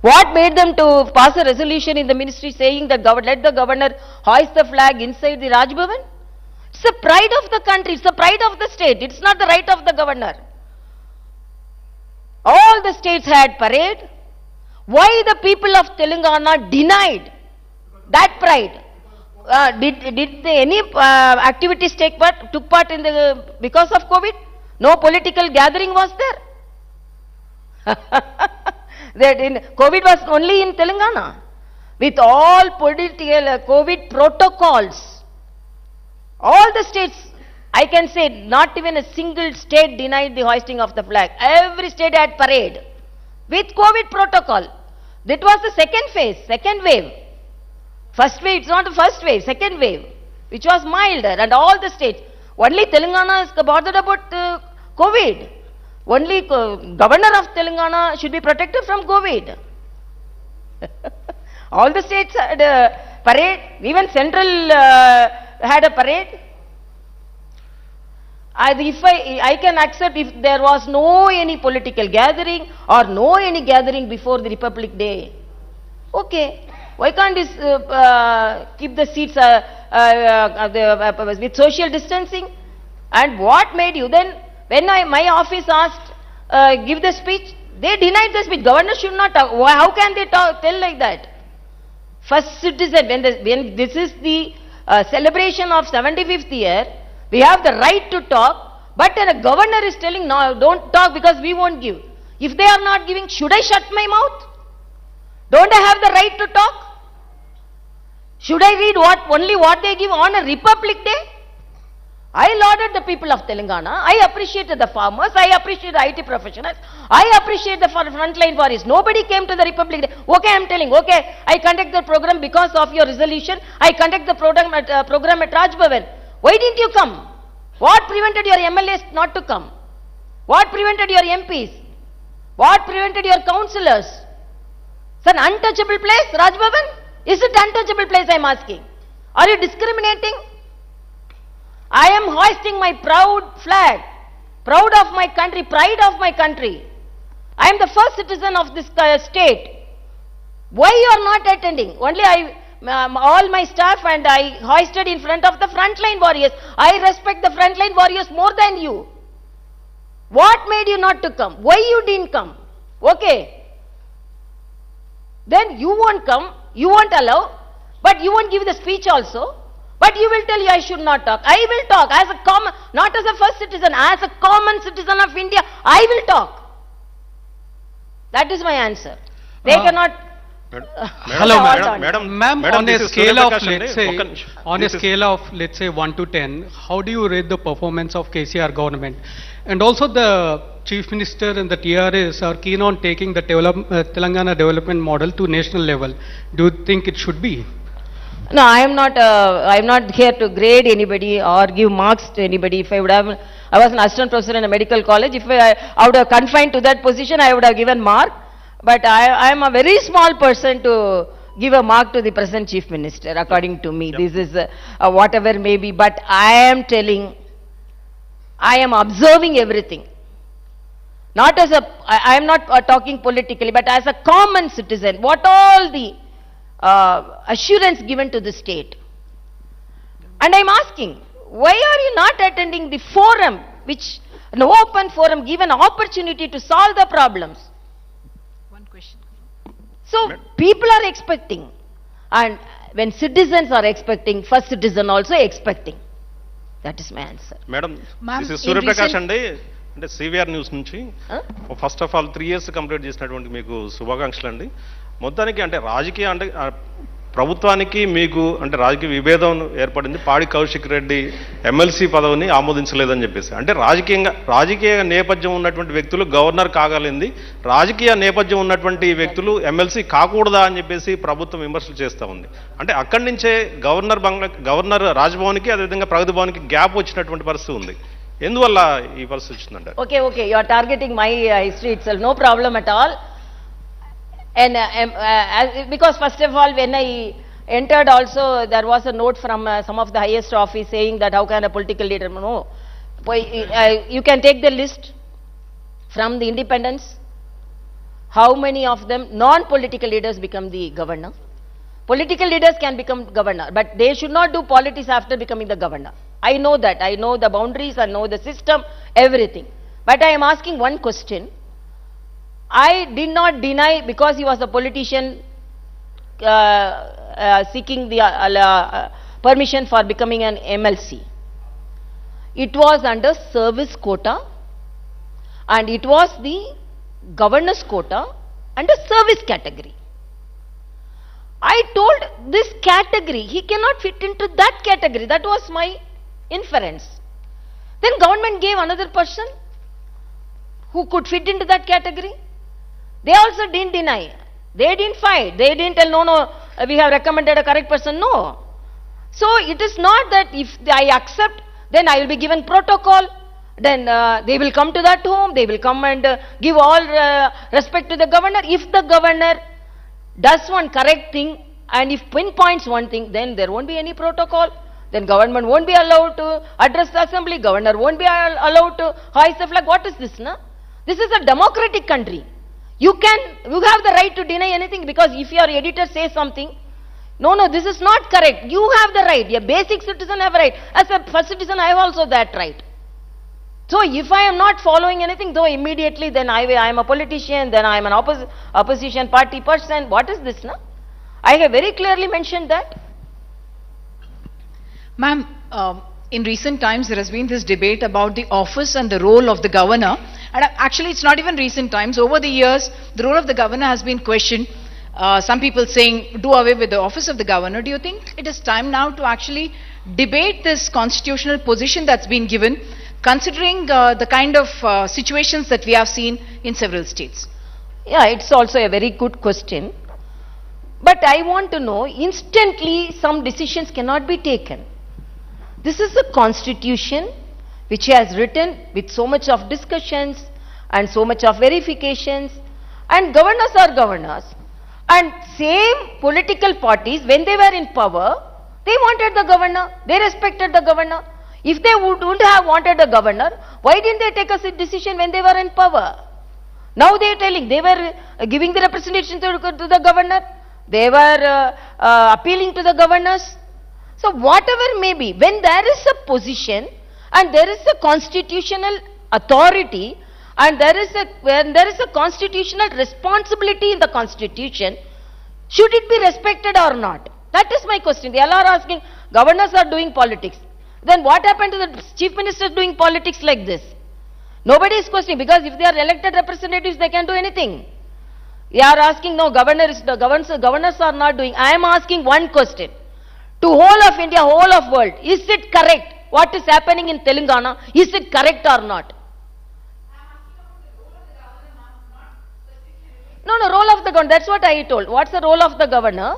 What made them to pass a resolution in the ministry saying that let the governor hoist the flag inside the Raj Bhavan? It's the pride of the country, it's the pride of the state, it's not the right of the governor. All the states had parade. Why the people of Telangana denied that pride? Did any activities took part in because of COVID? No political gathering was there. COVID was only in Telangana with all political COVID protocols. All the states, I can say, not even a single state denied the hoisting of the flag. Every state had parade with COVID protocol. That was the second phase, second wave. First wave, it's not the first wave, second wave, which was milder, and all the states. Only Telangana is bothered about COVID. Only governor of Telangana should be protected from COVID. All the states had a parade, even central had a parade. I can accept if there was no any political gathering or no any gathering before the Republic Day. Okay, why can't this keep the seats with social distancing? And what made you then? When my office asked, give the speech, they denied the speech. Governor should not talk. How can they tell like that? First citizen, when this is the celebration of 75th year, we have the right to talk, but when a governor is telling, no, don't talk because we won't give. If they are not giving, should I shut my mouth? Don't I have the right to talk? Should I read only what they give on a Republic Day? I lauded the people of Telangana. I appreciated the farmers. I appreciate the IT professionals. I appreciate the frontline warriors. Nobody came to the Republic Day. Okay, I am telling. Okay, I conduct the program because of your resolution. I conduct the program at Raj Bhavan. Why didn't you come? What prevented your MLAs not to come? What prevented your MPs? What prevented your councillors? It's an untouchable place, Raj Bhavan? Is it untouchable place, I am asking? Are you discriminating? I am hoisting my proud flag, proud of my country, pride of my country. I am the first citizen of this state. Why you are not attending? Only all my staff and I hoisted in front of the frontline warriors. I respect the frontline warriors more than you. What made you not to come? Why you didn't come? Okay. Then you won't come, you won't allow, but you won't give the speech also. But you will tell you I should not talk. I will talk as a common, not as a first citizen, as a common citizen of India, I will talk. That is my answer. They cannot. Hello, madam. Ma'am, on a scale of, let's say, 1 to 10, how do you rate the performance of KCR government? And also the Chief Minister and the TRS are keen on taking the Telangana development model to national level. Do you think it should be? No, I am not here to grade anybody or give marks to anybody. If I was an assistant professor in a medical college. If I would have confined to that position, I would have given mark. But I am a very small person to give a mark to the present Chief Minister, according to me. This is whatever may be. But I am telling, I am observing everything. Not as I am not talking politically, but as a common citizen. What all the assurance given to the state. And I am asking, why are you not attending the forum, which an open forum, give an opportunity to solve the problems? One question. So people are expecting, and when citizens are expecting, first citizen also expecting. That is my answer. Madam, this is Surya Prakash and అంటే CVR news నుంచి first of all 3 years complete చేసినటువంటి మీకు శుభాకాంక్షలు అండి. మొత్తానికి అంటే రాజకీయ అంటే ప్రభుత్వానికి మీకు అంటే రాజకీయ విభేదం ఏర్పడింది. పాడి కౌశిక్ రెడ్డి ఎమ్మెల్సీ పదవిని ఆమోదించలేదని చెప్పేసి అంటే రాజకీయ నేపథ్యం ఉన్నటువంటి వ్యక్తులు గవర్నర్ కాగలింది, రాజకీయ నేపథ్యం ఉన్నటువంటి వ్యక్తులు ఎమ్మెల్సీ కాకూడదా అని చెప్పేసి ప్రభుత్వం విమర్శలు చేస్తూ ఉంది. అంటే అక్కడి నుంచే గవర్నర్ రాజ్భవన్కి అదేవిధంగా ప్రగతి భవన్కి గ్యాప్ వచ్చినటువంటి పరిస్థితి ఉంది. ఎందువల్ల ఈ పరిస్థితి వచ్చిందంటారు? Okay, you are targeting my history itself, no problem at all. And because first of all, when I entered also, there was a note from some of the highest office saying that how can a political leader, no, you can take the list from the independence, how many of them non-political leaders become the governor. Political leaders can become governor, but they should not do politics after becoming the governor. I know that, I know the boundaries, I know the system, everything. But I am asking one question. I did not deny because he was a politician seeking the permission for becoming an MLC. It was under service quota and it was the governor's quota under service category. I told this category, he cannot fit into that category. That was my inference. Then government gave another person who could fit into that category. They also didn't deny. They didn't fight. They didn't tell, no, we have recommended a correct person. No. So it is not that if I accept, then I will be given protocol. Then they will come to that home. They will come and give all respect to the governor. If the governor does one correct thing and if pinpoints one thing, then there won't be any protocol. Then government won't be allowed to address the assembly. Governor won't be allowed to hoist the flag. What is this, na? This is a democratic country. You have the right to deny anything because if your editor says something, no, this is not correct. You have the right. A basic citizen have a right. As a first citizen, I have also that right. So if I am not following anything, though immediately then I am a politician, then I am an opposition party person. What is this, na? I have very clearly mentioned that. Ma'am, in recent times there has been this debate about the office and the role of the governor. And actually it's not even recent times. Over the years, the role of the governor has been questioned. Some people saying, do away with the office of the governor. Do you think it is time now to actually debate this constitutional position that's been given, considering the kind of situations that we have seen in several states? Yeah, it's also a very good question. But I want to know, instantly some decisions cannot be taken. This is a constitution which has written with so much of discussions and so much of verifications, and governors are governors. And same political parties, when they were in power, they wanted the governor, they respected the governor. If they wouldn't have wanted a governor, why didn't they take a decision when they were in power? Now they are telling, they were giving the representation to the governor, they were appealing to the governors. So whatever may be, when there is a position and there is a constitutional authority and when there is a constitutional responsibility in the constitution, should it be respected or not? That is my question. They all are asking, governors are doing politics. Then what happened to the chief minister doing politics like this? Nobody is questioning, because if they are elected representatives, they can do anything. They are asking, no, governors are not doing. I am asking one question. To whole of India, whole of world, is it correct? What is happening in Telangana, is it correct or not? No, role of the governor, that's what I told. What's the role of the governor?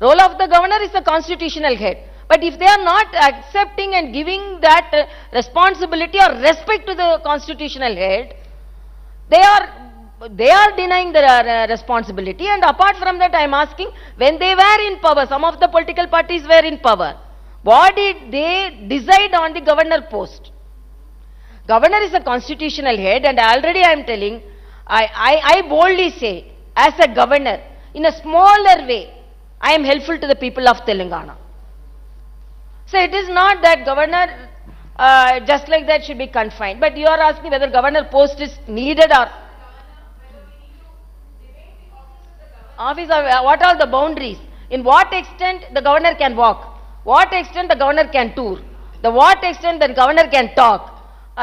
Role of the governor is the constitutional head. But if they are not accepting and giving that responsibility or respect to the constitutional head, they are denying the responsibility. And apart from that, I am asking, when they were in power, some of the political parties were in power, what did they decide on the governor post? Governor is a constitutional head, and already I am telling, I boldly say, as a governor, in a smaller way, I am helpful to the people of Telangana. So it is not that governor just like that should be confined. But you are asking whether governor post is needed or office, or what are the boundaries? In what extent the governor can walk? What extent the governor can tour? The what extent the governor can talk?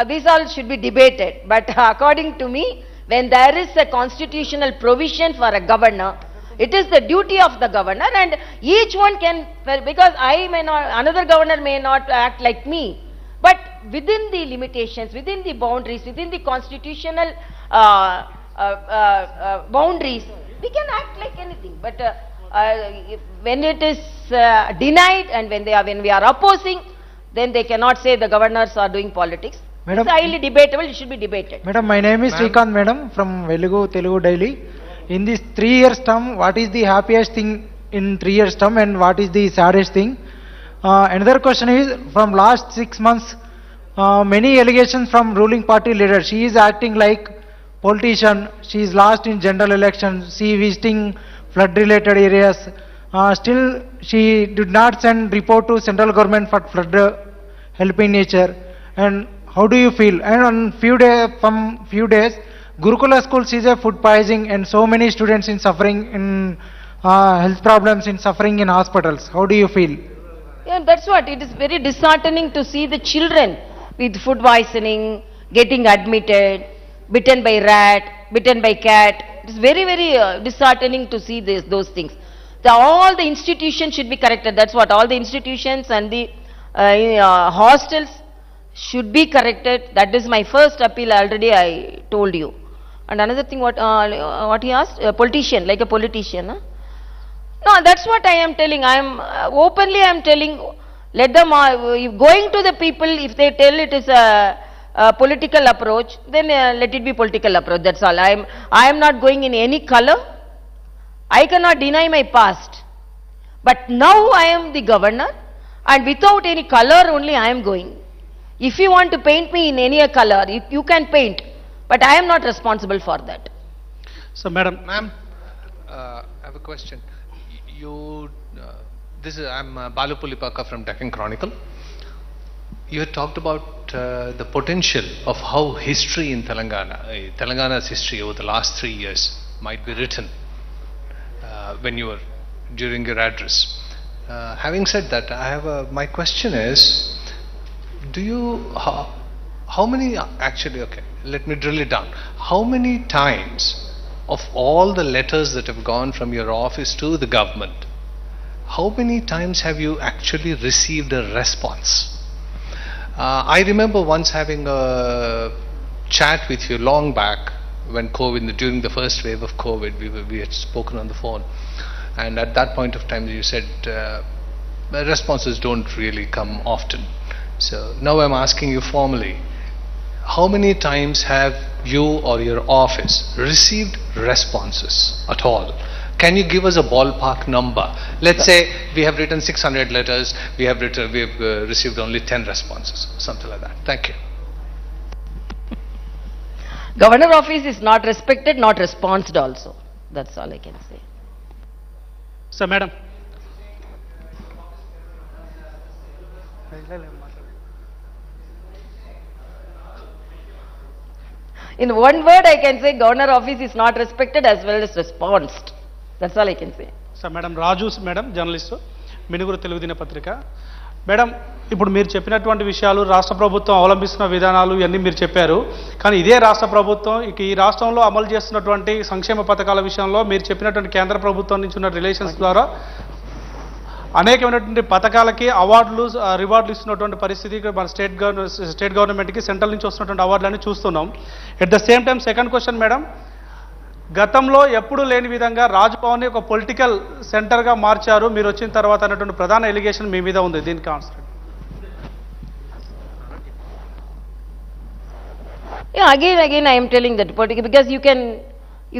These all should be debated. But according to me, when there is a constitutional provision for a governor, it is the duty of the governor, and each one can, because I may not, another governor may not act like me, but within the limitations, within the boundaries, within the constitutional boundaries, we can act like anything. But when it is denied and when we are opposing, then they cannot say the governors are doing politics. It's highly debatable, it should be debated. Madam, my name is Srikanth, madam, from Telugu Daily. In this 3 years term, what is the happiest thing in 3 years term and what is the saddest thing? Another question is, from last 6 months, many allegations from ruling party leaders. She is acting like politician. She is lost in general elections. She visiting flood-related areas. Still, she did not send report to central government for flood help in nature. And how do you feel? And on few days, Gurukula school sees a food poisoning and so many students in suffering in health problems, in suffering in hospitals. How do you feel? Yeah, that's what. It is very disheartening to see the children with food poisoning, getting admitted, bitten by rat, bitten by cat. It is very, very disheartening to see those things. All the institutions should be corrected. That's what. All the institutions and the hostels should be corrected. That is my first appeal. Already I told you. And another thing, what he asked, a politician, like a politician. Huh? No, that's what I am telling. I am openly I am telling. Let them going to the people. If they tell it is a political approach, then let it be political approach. That's all. I am not going in any color. I cannot deny my past. But now I am the governor, and without any color only I am going. If you want to paint me in any color, you can paint. But I am not responsible for that. So, Madam, I have a question. I'm Balu Pulipaka from Deccan Chronicle. You had talked about the potential of how history in Telangana's history over the last 3 years might be written when you were during your address. Having said that, my question is, how many, actually, okay, let me drill it down. How many times of all the letters that have gone from your office to the government, how many times have you actually received a response? I remember once having a chat with you long back when during the first wave of COVID, we had spoken on the phone. And at that point of time, you said responses don't really come often. So now I'm asking you formally, how many times have you or your office received responses at all? Can you give us a ballpark number? Let's say we have written 600 letters, we have received only 10 responses, something like that. Thank you. Governor office is not respected, not responded also. That's all I can say. So, Madam. In one word, I can say governor office is not respected as well as responded. That's all I can say. So, Madam Raju, Madam, journalist, Minuguru Telugu Dinapatrika. Madam, ఇప్పుడు మీరు చెప్పినటువంటి విషయాలు రాష్ట్ర ప్రభుత్వం అవలంబిస్తున్న విధానాలు ఇవన్నీ మీరు చెప్పారు. కానీ ఇదే రాష్ట్ర ప్రభుత్వం ఈ రాష్ట్రంలో అమలు చేస్తున్నటువంటి సంక్షేమ పథకాల విషయంలో మీరు చెప్పినటువంటి కేంద్ర ప్రభుత్వం నుంచి ఉన్న రిలేషన్స్ ద్వారా అనేకమైనటువంటి పథకాలకి అవార్డులు రివార్డులు ఇస్తున్నటువంటి పరిస్థితి మన స్టేట్ గవర్నమెంట్కి సెంట్రల్ నుంచి వస్తున్నటువంటి అవార్డులన్నీ చూస్తున్నాం. At the same time second question madam, గతంలో ఎప్పుడూ లేని విధంగా రాజ్ భవన్ని ఒక పొలిటికల్ సెంటర్గా మార్చారు మీరు వచ్చిన తర్వాత అన్నటువంటి ప్రధాన ఎలిగేషన్ మీ మీద ఉంది. దీనికి answer. Yeah, again I am telling that because you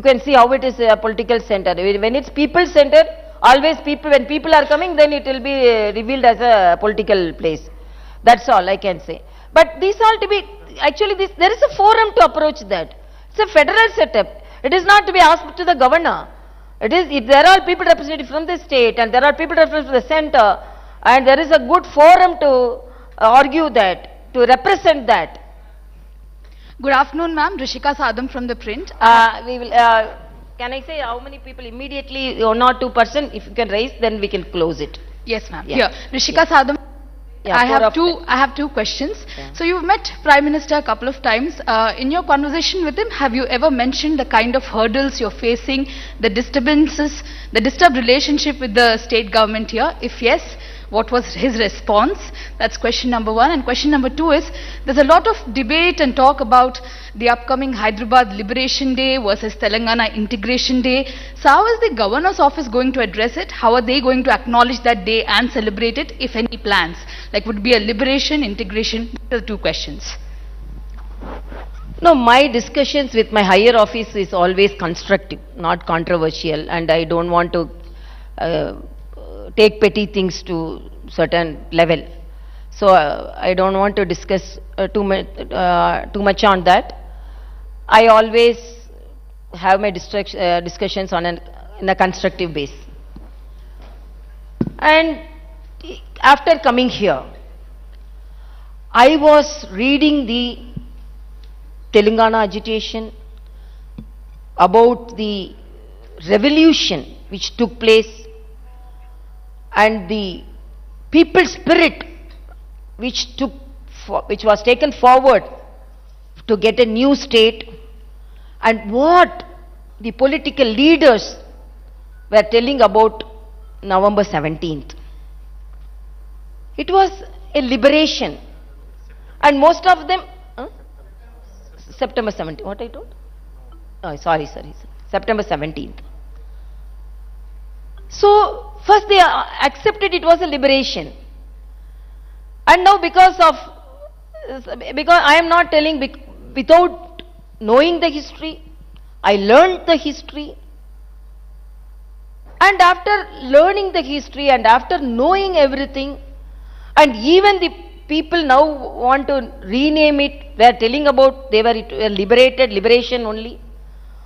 can see how it is a political center. When it's people centered, always when people are coming, then it will be revealed as a political place. That's all I can say. But these all to be, actually there is a forum to approach that. It's a federal setup. It is not to be asked to the governor. It is, if there are people represented from the state and there are people represented from the center, and there is a good forum to argue that, to represent that. Good afternoon, ma'am. Rishika Sadam from the print. We will. Can I say how many people immediately, 1 or 2%? If you can raise, then we can close it. Yes, ma'am. Yeah. Here, Rishika Sadam. Yeah, I have two questions. Yeah. So you've met Prime Minister a couple of times. In your conversation with him, have you ever mentioned the kind of hurdles you're facing, the disturbances, the disturbed relationship with the state government here? If yes, what was his response? That's question number one. And question number two is, there's a lot of debate and talk about the upcoming Hyderabad Liberation Day versus Telangana Integration Day. So how is the governor's office going to address it? How are they going to acknowledge that day and celebrate it, if any plans? Like, would it be a liberation, integration? These are the two questions. No, my discussions with my higher office is always constructive, not controversial, and I don't want to take petty things to certain level. So I don't want to discuss too much on that. I always have my discussions on in a constructive base. And after coming here, I was reading the Telangana agitation about the revolution which took place and the people spirit which was taken forward to get a new state, and what the political leaders were telling about November 17th. It was a liberation, and most of them, September 17th, what I told? Oh, sorry, September 17th. So, first they accepted it was a liberation. And now because I am not telling without knowing the history, I learned the history. And after learning the history and after knowing everything, and even the people now want to rename it, they are telling about they were liberation only.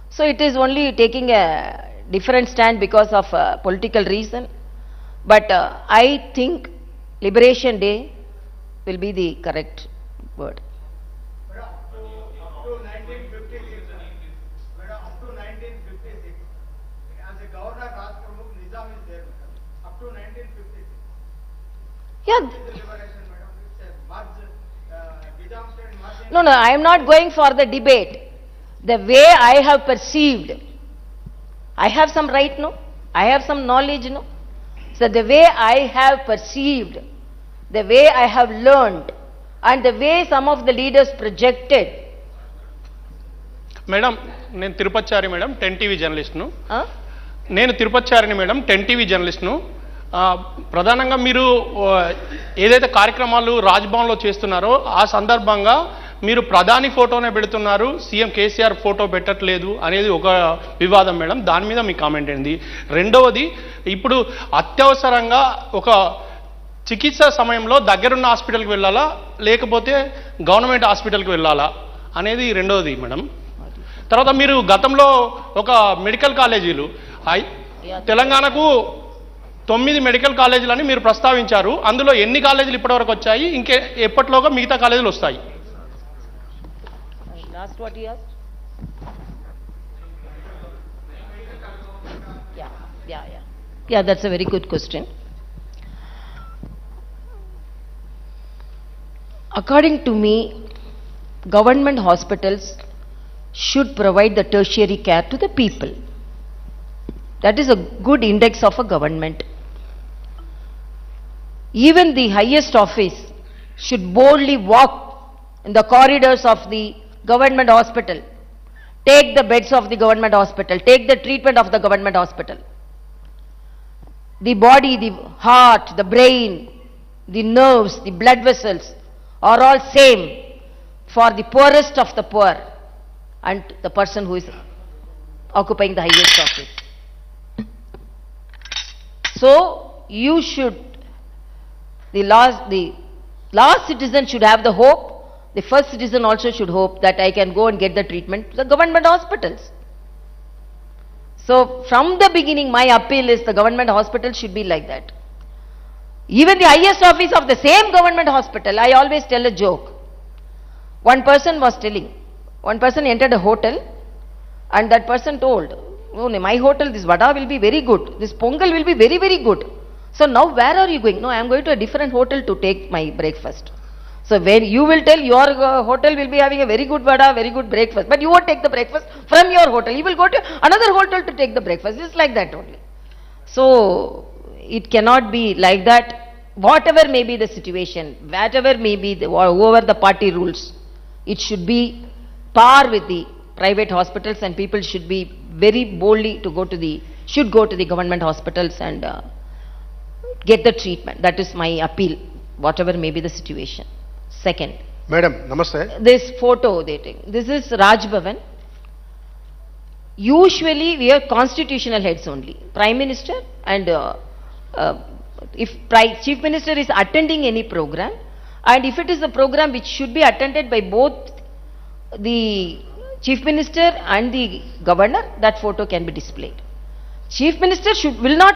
So it is only taking a different stand because of political reason. But I think Liberation Day will be the correct word. Yeah. No, I am not going for the debate. The way I have perceived, I have some right, no? I have some knowledge, no? So the way I have perceived, the way I have learned, and the way some of the leaders projected. Madam నేను తిరుపతిచారి madam 10 TV జర్నలిస్ట్ను. నేను తిరుపతిచారిని madam 10 TV జర్నలిస్ట్ను. ప్రధానంగా మీరు ఏదైతే కార్యక్రమాలు రాజ్భవన్లో చేస్తున్నారో ఆ సందర్భంగా మీరు ప్రధాని ఫోటోనే పెడుతున్నారు, సీఎం కేసీఆర్ ఫోటో పెట్టట్లేదు అనేది ఒక వివాదం మేడం. దాని మీద మీ కామెంట్ ఏంది? రెండవది, ఇప్పుడు అత్యవసరంగా ఒక చికిత్స సమయంలో దగ్గరున్న హాస్పిటల్కి వెళ్ళాలా లేకపోతే గవర్నమెంట్ హాస్పిటల్కి వెళ్ళాలా అనేది రెండవది మేడం. తర్వాత మీరు గతంలో ఒక మెడికల్ కాలేజీలు తెలంగాణకు 9 మెడికల్ కాలేజీలని మీరు ప్రస్తావించారు. అందులో ఎన్ని కాలేజీలు ఇప్పటివరకు వచ్చాయి, ఇంకే ఎప్పటిలోగా మిగతా కాలేజీలు వస్తాయి? Last what you asked? Yeah, that's a very good question. According to me, government hospitals should provide the tertiary care to the people. That is a good index of a government. Even the highest office should boldly walk in the corridors of the government hospital, take the beds of the government hospital, take the treatment of the government hospital. The body, the heart, the brain, the nerves, the blood vessels are all same for the poorest of the poor and the person who is occupying the highest office. So you should, the last citizen should have the hope, the first citizen also should hope that I can go and get the treatment to the government hospitals. So from the beginning my appeal is the government hospital should be like that. Even the highest office of the same government hospital, I always tell a joke. One person entered a hotel and that person told, oh, my hotel, this vada will be very good, this pongal will be very, very good. So now where are you going? No, I am going to a different hotel to take my breakfast. So when you will tell your hotel will be having a very good vada, very good breakfast, but you won't take the breakfast from your hotel. You will go to another hotel to take the breakfast. It's like that only. So it cannot be like that. Whatever may be the situation, whatever may be whoever the party rules, it should be par with the private hospitals, and people should be very boldly should go to the government hospitals and get the treatment. That is my appeal, whatever may be the situation. Second, Madam, namaste. This photo they take. This is Raj Bhavan. Usually we are constitutional heads only, Prime Minister and if Chief Minister is attending any program, and if it is a program which should be attended by both the Chief Minister and the Governor, that photo can be displayed. Chief Minister will not